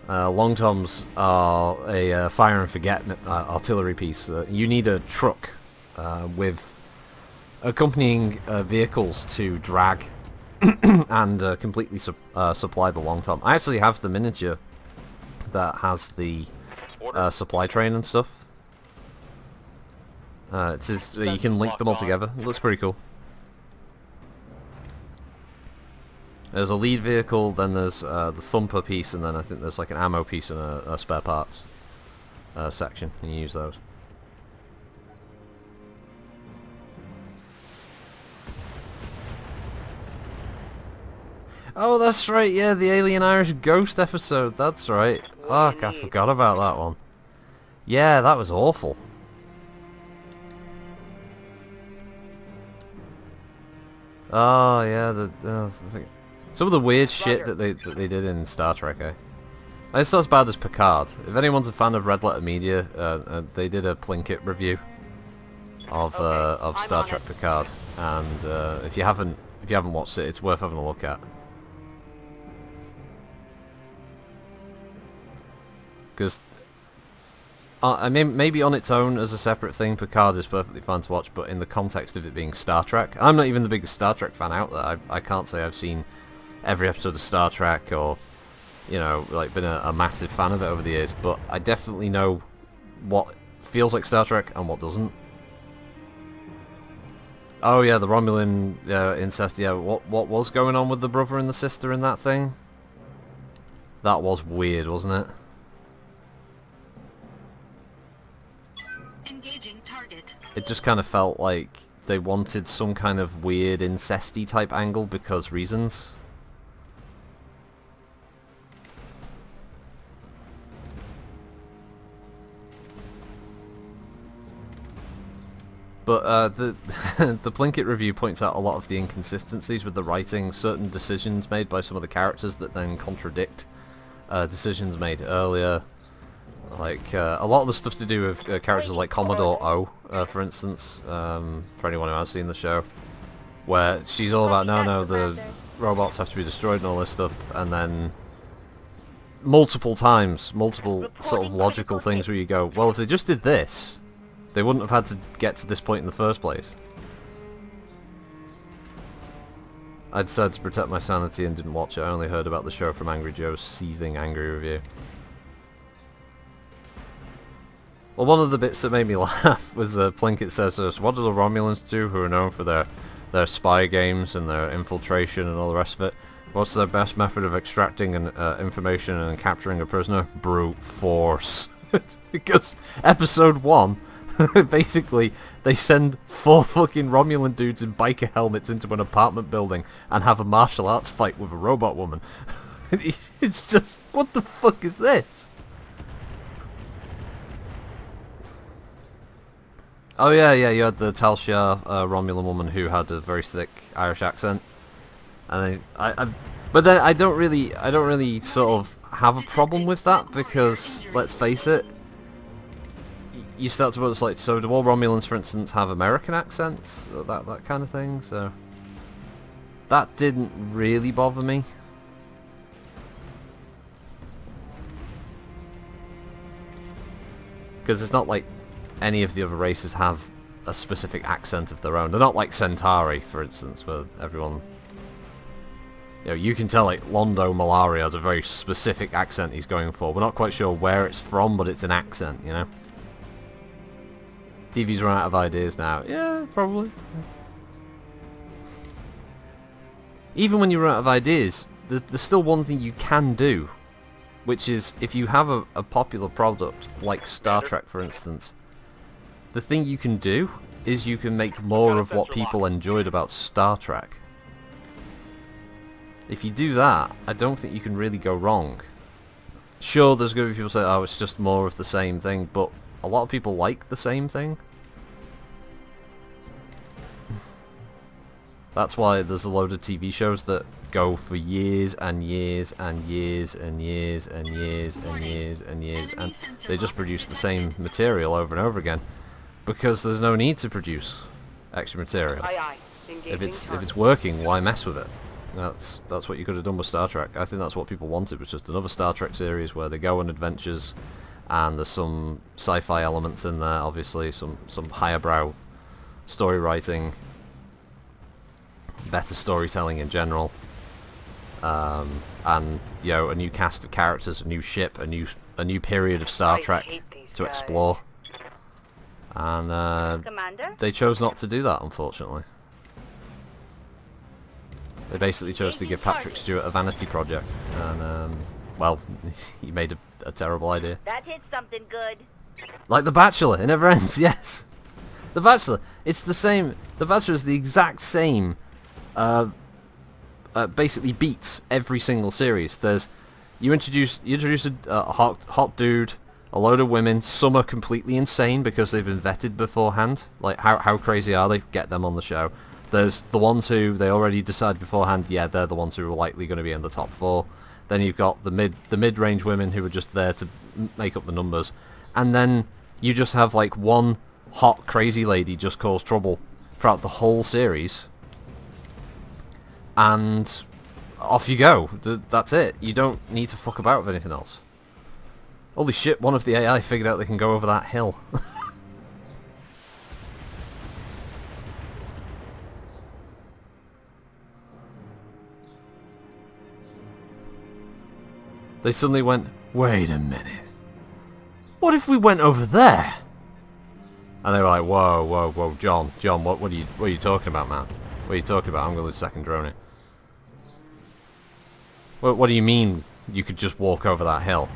Long toms are a fire and forget artillery piece. You need a truck with accompanying vehicles to drag and completely supply the long tom. I actually have the miniature that has the supply train and stuff. It's just, you can link them all together. It looks pretty cool. There's a lead vehicle, then there's the thumper piece, and then I think there's like an ammo piece and a spare parts section. You use those. Oh, that's right, yeah, the Alien Irish Ghost episode, that's right. Fuck, I forgot about that one. Yeah, that was awful. Oh, yeah, some of the weird shit that they did in Star Trek, eh? It's not as bad as Picard. If anyone's a fan of Red Letter Media, they did a Plinkett review of Star Trek Picard, and if you haven't watched it, it's worth having a look at. Because, I mean, maybe on its own as a separate thing, Picard is perfectly fine to watch, but in the context of it being Star Trek, I'm not even the biggest Star Trek fan out there. I can't say I've seen every episode of Star Trek or, you know, like been a massive fan of it over the years, but I definitely know what feels like Star Trek and what doesn't. Oh yeah, the Romulan incest, yeah, what was going on with the brother and the sister in that thing? That was weird, wasn't it? Engaging target. It just kind of felt like they wanted some kind of weird incesty type angle because reasons. But the the Plinkett review points out a lot of the inconsistencies with the writing, certain decisions made by some of the characters that then contradict decisions made earlier. Like, a lot of the stuff to do with characters like Commodore O, for instance, for anyone who has seen the show, where she's all about, no, the robots have to be destroyed and all this stuff, and then multiple sort of logical things where you go, well, if they just did this, they wouldn't have had to get to this point in the first place. I decided to protect my sanity and didn't watch it. I only heard about the show from Angry Joe's seething angry review. Well, one of the bits that made me laugh was Plinkett says to us, what do the Romulans do who are known for their spy games and their infiltration and all the rest of it? What's their best method of extracting information and capturing a prisoner? Brute force. Because episode 1, basically, they send 4 fucking Romulan dudes in biker helmets into an apartment building and have a martial arts fight with a robot woman. It's just, what the fuck is this? Oh yeah, you had the Tal Shiar Romulan woman who had a very thick Irish accent, and but then I don't really sort of have a problem with that, because let's face it, you start to wonder, like, so do all Romulans, for instance, have American accents, or that kind of thing? So that didn't really bother me. Because it's not like any of the other races have a specific accent of their own. They're not like Centauri, for instance, where everyone... You know, you can tell, like, Londo Malaria has a very specific accent he's going for. We're not quite sure where it's from, but it's an accent, you know? TV's run out of ideas now. Yeah, probably. Even when you run out of ideas, there's still one thing you can do, which is, if you have a popular product, like Star Trek, for instance, the thing you can do is you can make more of what people enjoyed about Star Trek. If you do that, I don't think you can really go wrong. Sure, there's going to be people say, oh, it's just more of the same thing, but a lot of people like the same thing. That's why there's a load of TV shows that go for years and years and years and years and years and years and years, and they just produce the same material over and over again, because there's no need to produce extra material. If it's working, why mess with it? That's what you could have done with Star Trek. I think that's what people wanted, was just another Star Trek series where they go on adventures, and there's some sci-fi elements in there, obviously, some higher brow story writing, better storytelling in general, and you know, a new cast of characters, a new ship, a new period of Star I Trek hate these to guys. explore. And Commander? they chose not to do that, unfortunately. They basically chose to give Patrick Stewart a vanity project, and well, he made a terrible idea. That hit something good. Like The Bachelor, it never ends. Yes, The Bachelor. It's the same. The Bachelor is the exact same. Basically beats every single series. You introduce a hot dude, a load of women. Some are completely insane because they've been vetted beforehand. Like how crazy are they? Get them on the show. There's the ones who they already decide beforehand, yeah, they're the ones who are likely going to be in the top 4. Then you've got the mid-range women who are just there to make up the numbers. And then you just have like one hot crazy lady just cause trouble throughout the whole series. And off you go. That's it. You don't need to fuck about with anything else. Holy shit, one of the AI figured out they can go over that hill. They suddenly went, wait a minute. What if we went over there? And they were like, whoa, whoa, whoa, John, what are you talking about, man? What are you talking about? I'm going to lose second drone here. What do you mean you could just walk over that hill?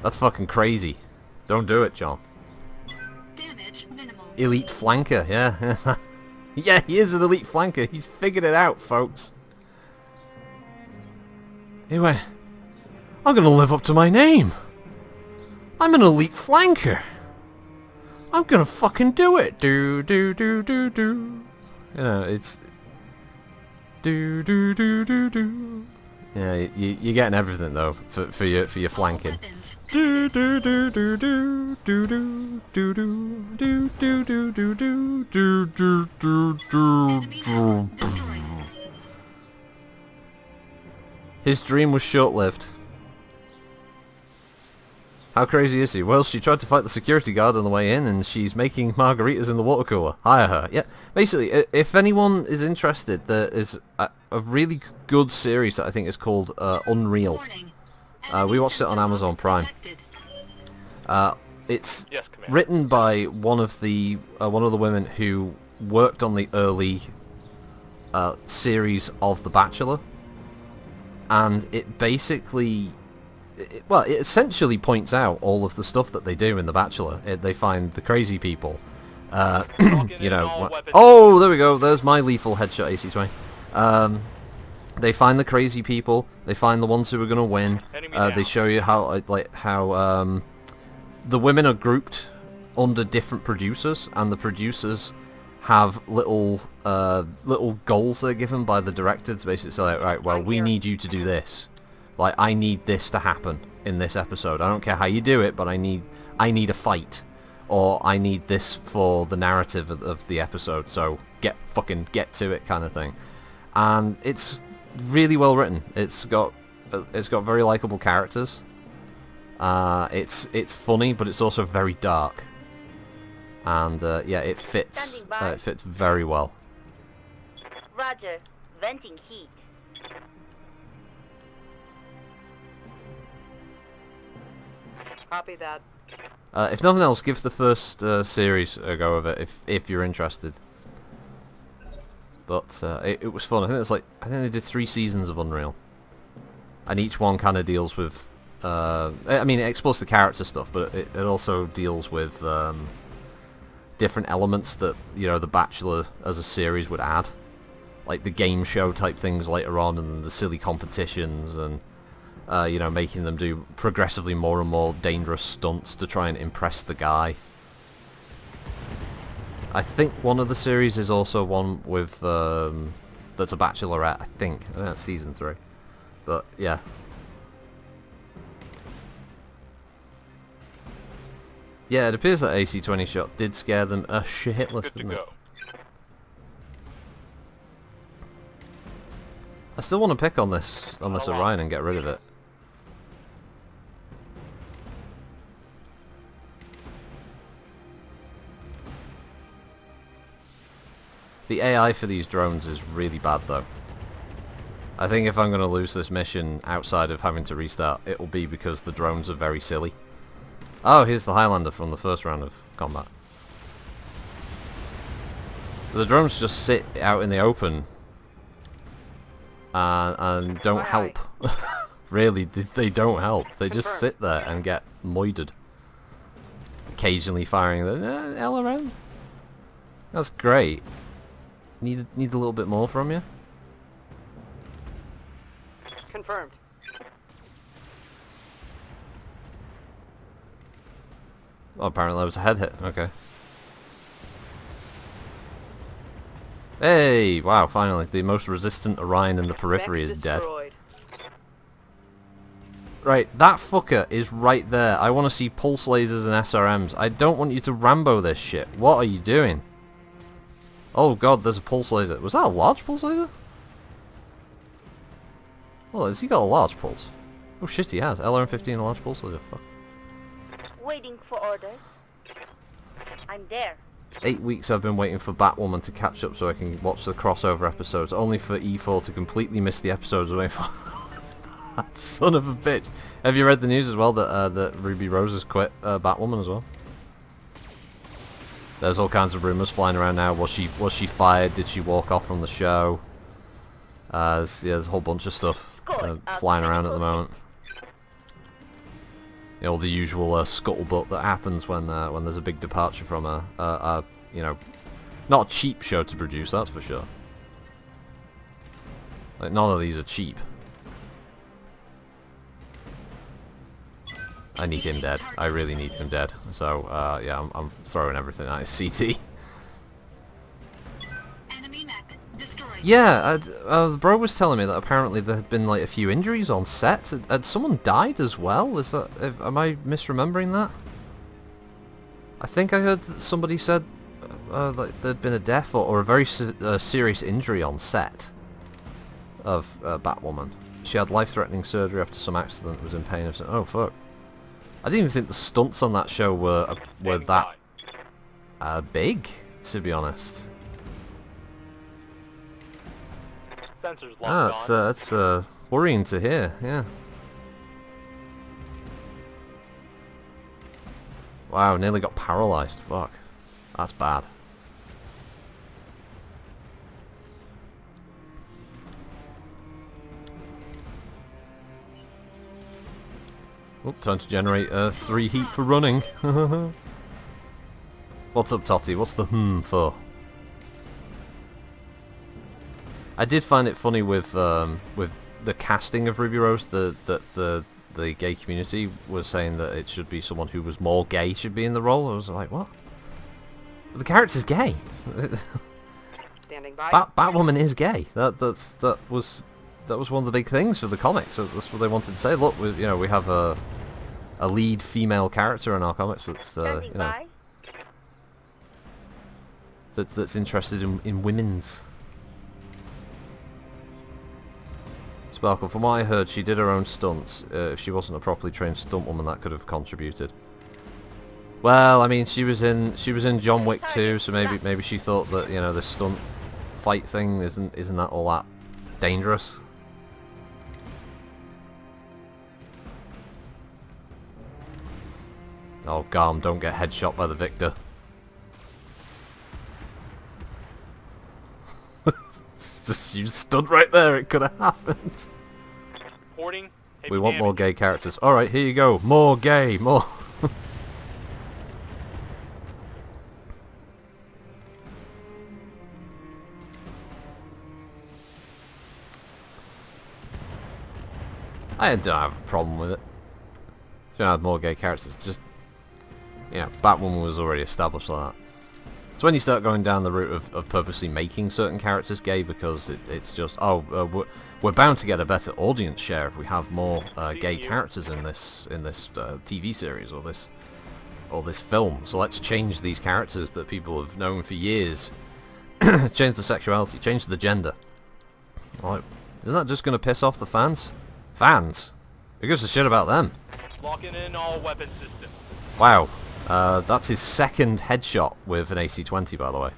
That's fucking crazy. Don't do it, John. Damage minimal. Elite flanker, yeah. Yeah, he is an elite flanker. He's figured it out, folks. He went, I'm gonna live up to my name. I'm an elite flanker. I'm gonna fucking do it. Do. You know, it's do. Yeah, you're getting everything though for your flanking. Weapons. Enemy destroyed. His dream was short-lived. How crazy is he? Well, she tried to fight the security guard on the way in, and she's making margaritas in the water cooler. Hire her. Yeah, basically, if anyone is interested, there is a really good series that I think is called Unreal. Warning. We watched it on Amazon Prime. Detected. It's Yes, Commander. written by one of the women who worked on the early series of The Bachelor, and it basically, it essentially points out all of the stuff that they do in The Bachelor. They find the crazy people, you know. Oh, there we go. There's my lethal headshot AC-20. They find the crazy people. They find the ones who are gonna win. They show you how the women are grouped under different producers, and the producers have little goals they're given by the director to basically say, like, right, well, we need you to do this. Like, I need this to happen in this episode. I don't care how you do it, but I need a fight, or I need this for the narrative of the episode. So get to it, kind of thing. And it's really well written. It's got very likable characters. It's funny, but it's also very dark. And yeah, it fits very well. Roger. Venting heat. Copy that. If nothing else, give the first series a go of it if you're interested. But it was fun. I think they did 3 seasons of Unreal, and each one kind of deals with. I mean, it explores the character stuff, but it also deals with different elements that, you know, The Bachelor as a series would add, like the game show type things later on, and the silly competitions, and you know, making them do progressively more and more dangerous stunts to try and impress the guy. I think one of the series is also one with that's a bachelorette. I think that's season 3, but yeah. Yeah, it appears that AC-20 shot did scare them a shitless, Good to didn't it? go. I still want to pick on this Orion and get rid of it. The AI for these drones is really bad though. I think if I'm going to lose this mission outside of having to restart, it will be because the drones are very silly. Oh, here's the Highlander from the first round of combat. The drones just sit out in the open and don't help. Really, they don't help. They just sit there and get moided. Occasionally firing the L around. That's great. Need a little bit more from you. Confirmed. Oh, apparently that was a head hit. Okay. Hey! Wow, finally. The most resistant Orion in the periphery is dead. Destroyed. Right, that fucker is right there. I want to see pulse lasers and SRMs. I don't want you to Rambo this shit. What are you doing? Oh god, there's a pulse laser. Was that a large pulse laser? Oh, has he got a large pulse? Oh shit, he has. LRM-15, a large pulse laser. Fuck. Waiting for orders. I'm there. 8 weeks I've been waiting for Batwoman to catch up so I can watch the crossover episodes, only for E4 to completely miss the episodes away from... That son of a bitch. Have you read the news as well that that Ruby Rose has quit Batwoman as well? There's all kinds of rumours flying around now. Was she fired? Did she walk off from the show? Yeah, there's a whole bunch of stuff flying around at the moment. You know, the usual scuttlebutt that happens when there's a big departure from a you know, not a cheap show to produce, that's for sure. Like, none of these are cheap. I need him dead. I really need him dead. So, yeah, I'm throwing everything at his CT. Enemy mech destroyed. Yeah, the bro was telling me that apparently there had been like a few injuries on set. Had someone died as well? Is that? Am I misremembering that? I think I heard that somebody said like there'd been a death or a very serious injury on set of Batwoman. She had life-threatening surgery after some accident. Was in pain. Oh fuck! I didn't even think the stunts on that show were that big, to be honest. Sensors locked on. That's worrying to hear, yeah. Wow, nearly got paralysed, fuck. That's bad. Oh, time to generate 3 heat for running. What's up, Totty? What's the for? I did find it funny with the casting of Ruby Rose that the gay community was saying that it should be someone who was more gay should be in the role. I was like, what? The character's gay. Standing by. Batwoman is gay. That was one of the big things for the comics. So that's what they wanted to say. Look, we have a lead female character in our comics that's Standing by. that's interested in women's. Sparkle, from what I heard, she did her own stunts. If she wasn't a properly trained stunt woman, that could have contributed. Well, I mean, she was in John Wick 2, so maybe she thought that, you know, this stunt fight thing isn't that all that dangerous. Oh, Garm, don't get headshot by the victor. It's just, you stood right there, it could have happened. Reporting. We want more gay characters. Alright, here you go. More gay, more. I don't have a problem with it. If you have more gay characters, it's just, you know, Batwoman was already established like that. So when you start going down the route of purposely making certain characters gay because it's just, we're bound to get a better audience share if we have more gay characters in this TV series or this film. So let's change these characters that people have known for years. Change the sexuality, change the gender. Alright, Isn't that just gonna piss off the fans? Fans? Who gives a shit about them? Locking in all weapon systems. Wow. That's his second headshot with an AC-20, by the way.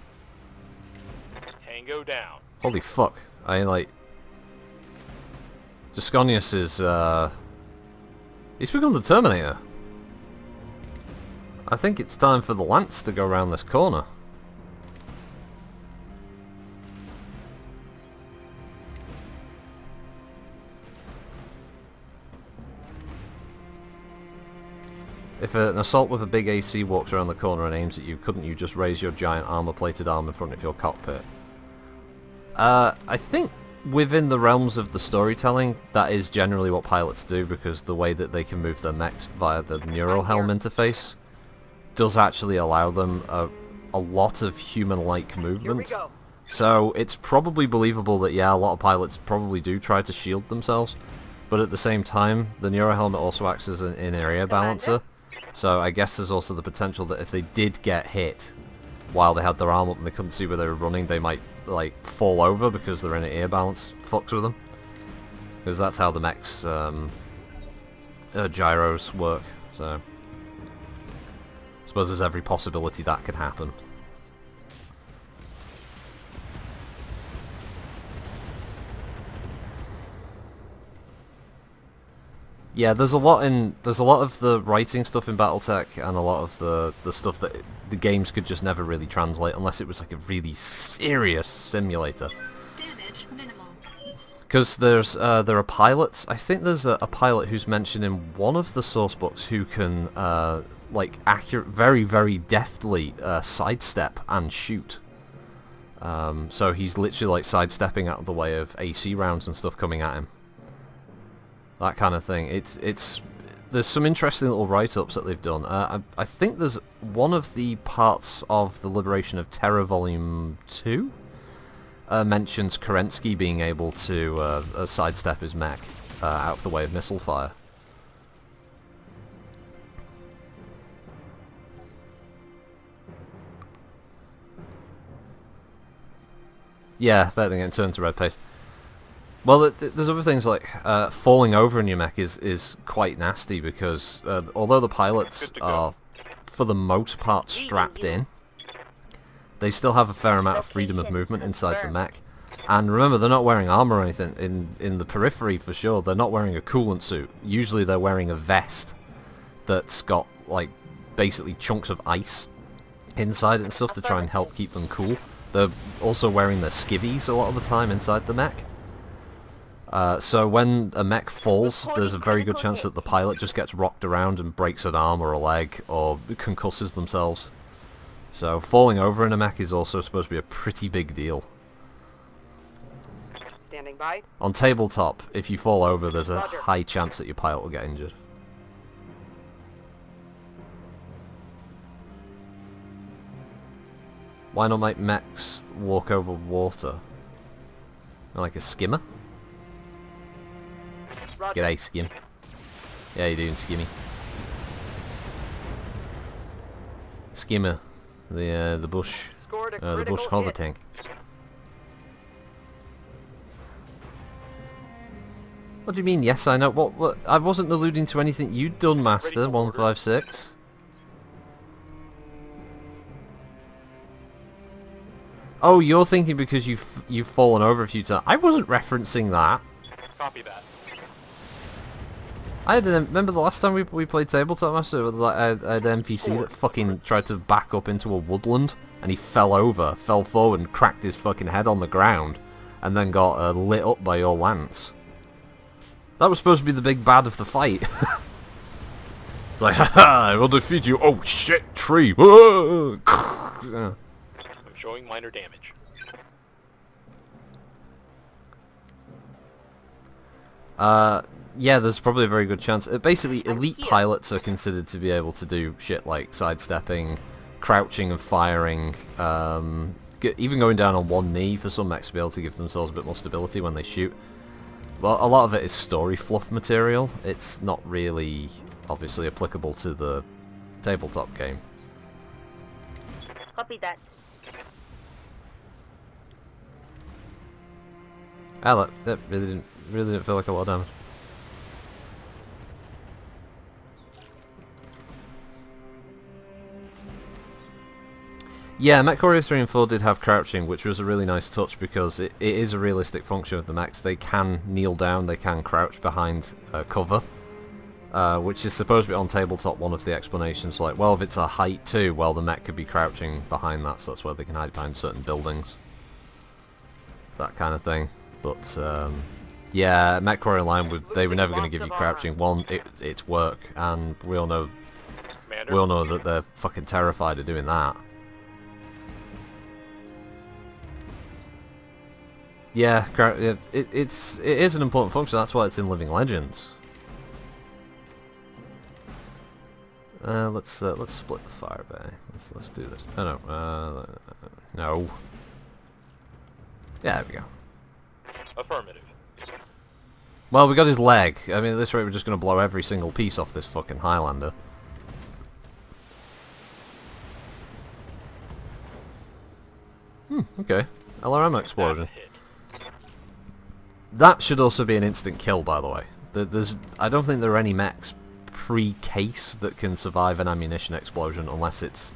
Tango down. Holy fuck. I mean, like... Disconius is, he's become the Terminator. I think it's time for the Lance to go around this corner. If an assault with a big AC walks around the corner and aims at you, couldn't you just raise your giant armor-plated arm in front of your cockpit? I think within the realms of the storytelling, that is generally what pilots do, because the way that they can move their mechs via the neurohelm interface does actually allow them a lot of human-like movement. So it's probably believable that, yeah, a lot of pilots probably do try to shield themselves, but at the same time, the neurohelmet also acts as an in-area balancer. So I guess there's also the potential that if they did get hit while they had their arm up and they couldn't see where they were running, they might, like, fall over because their inner ear balance fucks with them. Because that's how the mech's gyros work, so... I suppose there's every possibility that could happen. Yeah, there's a lot of the writing stuff in Battletech and a lot of the stuff that the games could just never really translate unless it was like a really serious simulator. Damage minimal. Because there are pilots. I think there's a pilot who's mentioned in one of the source books who can like very very deftly sidestep and shoot. So he's literally like sidestepping out of the way of AC rounds and stuff coming at him. That kind of thing. There's some interesting little write-ups that they've done. I think there's one of the parts of the Liberation of Terror Volume 2 mentions Kerensky being able to sidestep his mech out of the way of missile fire. Yeah, better than getting turned to red paste. Well, there's other things like falling over in your mech is quite nasty because although the pilots are, for the most part, strapped in, they still have a fair amount of freedom of movement inside the mech. And remember, they're not wearing armor or anything. In the periphery, for sure, they're not wearing a coolant suit. Usually they're wearing a vest that's got, like, basically chunks of ice inside it and stuff to try and help keep them cool. They're also wearing their skivvies a lot of the time inside the mech. So when a mech falls, there's a very good chance that the pilot just gets rocked around and breaks an arm or a leg or concusses themselves. So falling over in a mech is also supposed to be a pretty big deal. Standing by. On tabletop, if you fall over, there's a high chance that your pilot will get injured. Why not make mechs walk over water? Like a skimmer? Roger. G'day, Skim. Yeah, you doing, Skimmy? Skimmer, the bush, Scored a the bush critical hover hit. tank. What do you mean? Yes, I know. What? I wasn't alluding to anything you'd done, Master 156. Oh, you're thinking because you've fallen over a few times. I wasn't referencing that. Copy that. I didn't remember the last time we played Tabletop Master. It was like I had an NPC that fucking tried to back up into a woodland, and he fell forward, and cracked his fucking head on the ground, and then got lit up by your lance. That was supposed to be the big bad of the fight. It's like, haha, I will defeat you. Oh shit, tree. I'm showing minor damage. Yeah, there's probably a very good chance. Basically, elite pilots are considered to be able to do shit like sidestepping, crouching and firing, even going down on one knee for some mechs to be able to give themselves a bit more stability when they shoot. Well, a lot of it is story fluff material. It's not really, obviously, applicable to the tabletop game. Copy that. Ah, that really didn't feel like a lot of damage. Yeah, MechWarrior 3 and 4 did have crouching, which was a really nice touch because it is a realistic function of the mechs. They can kneel down, they can crouch behind cover, which is supposed to be on tabletop one of the explanations. Like, well, if it's a height too, well, the mech could be crouching behind that, so that's where they can hide behind certain buildings. That kind of thing. But, yeah, MechWarrior Online, they were never going to give you crouching. One, it's work, and we all know that they're fucking terrified of doing that. Yeah, it is an important function. That's why it's in Living Legends. Let's split the fire bay. Let's do this. Oh no, no. Yeah, there we go. Affirmative. Well, we got his leg. I mean, at this rate, we're just going to blow every single piece off this fucking Highlander. Okay. LRM explosion. That should also be an instant kill, by the way. I don't think there are any mechs pre-case that can survive an ammunition explosion unless it's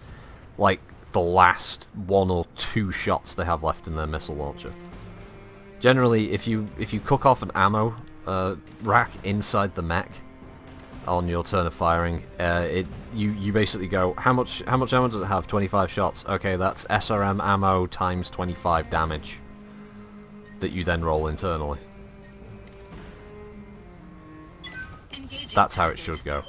like the last 1 or 2 shots they have left in their missile launcher. Generally, if you cook off an ammo rack inside the mech on your turn of firing, you basically go, how much ammo does it have? 25 shots. Okay, that's SRM ammo times 25 damage that you then roll internally. That's how it should go.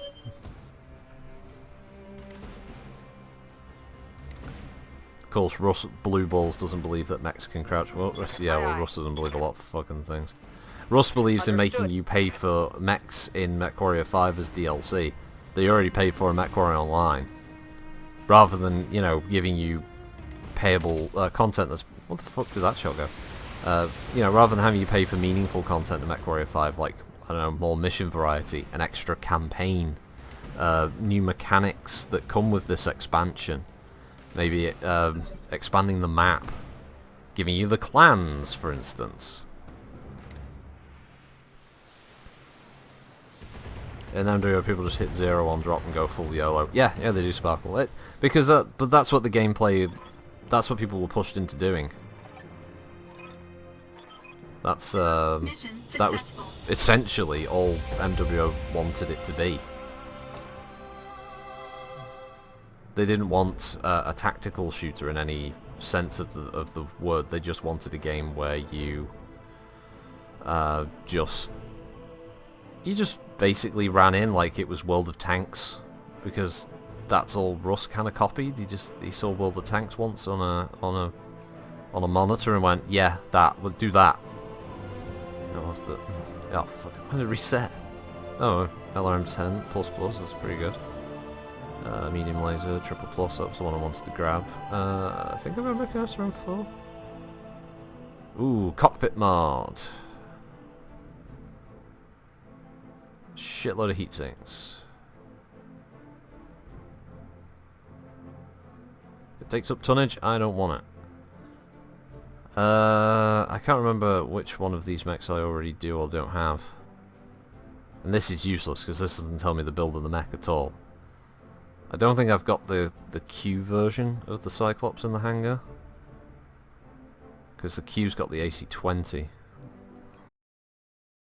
Of course, Russ Blue Balls doesn't believe that mechs can crouch. Well, Russ doesn't believe a lot of fucking things. Russ believes in making you pay for mechs in MechWarrior 5 as DLC that you already paid for in MechWarrior Online, rather than, you know, giving you payable content that's... What the fuck did that shot go? You know, rather than having you pay for meaningful content in MechWarrior 5, like, I don't know, more mission variety, an extra campaign, new mechanics that come with this expansion, maybe expanding the map, giving you the clans, for instance. In MWO, people just hit 0 on drop and go full YOLO. Yeah, they do sparkle. But that's what the gameplay, that's what people were pushed into doing. That was essentially all MWO wanted it to be. They didn't want a tactical shooter in any sense of the word. They just wanted a game where you just basically ran in like it was World of Tanks, because that's all Russ kind of copied. He saw World of Tanks once on a monitor and went, yeah, we'll do that. Oh fuck! How did it reset? Oh, LRM 10 plus, that's pretty good. Medium laser, triple plus, that was the one I wanted to grab. I think I remember SRM 4. Ooh, cockpit mod. Shitload of heat sinks. If it takes up tonnage, I don't want it. I can't remember which one of these mechs I already do or don't have. And this is useless because this doesn't tell me the build of the mech at all. I don't think I've got the Q version of the Cyclops in the hangar, because the Q's got the AC-20.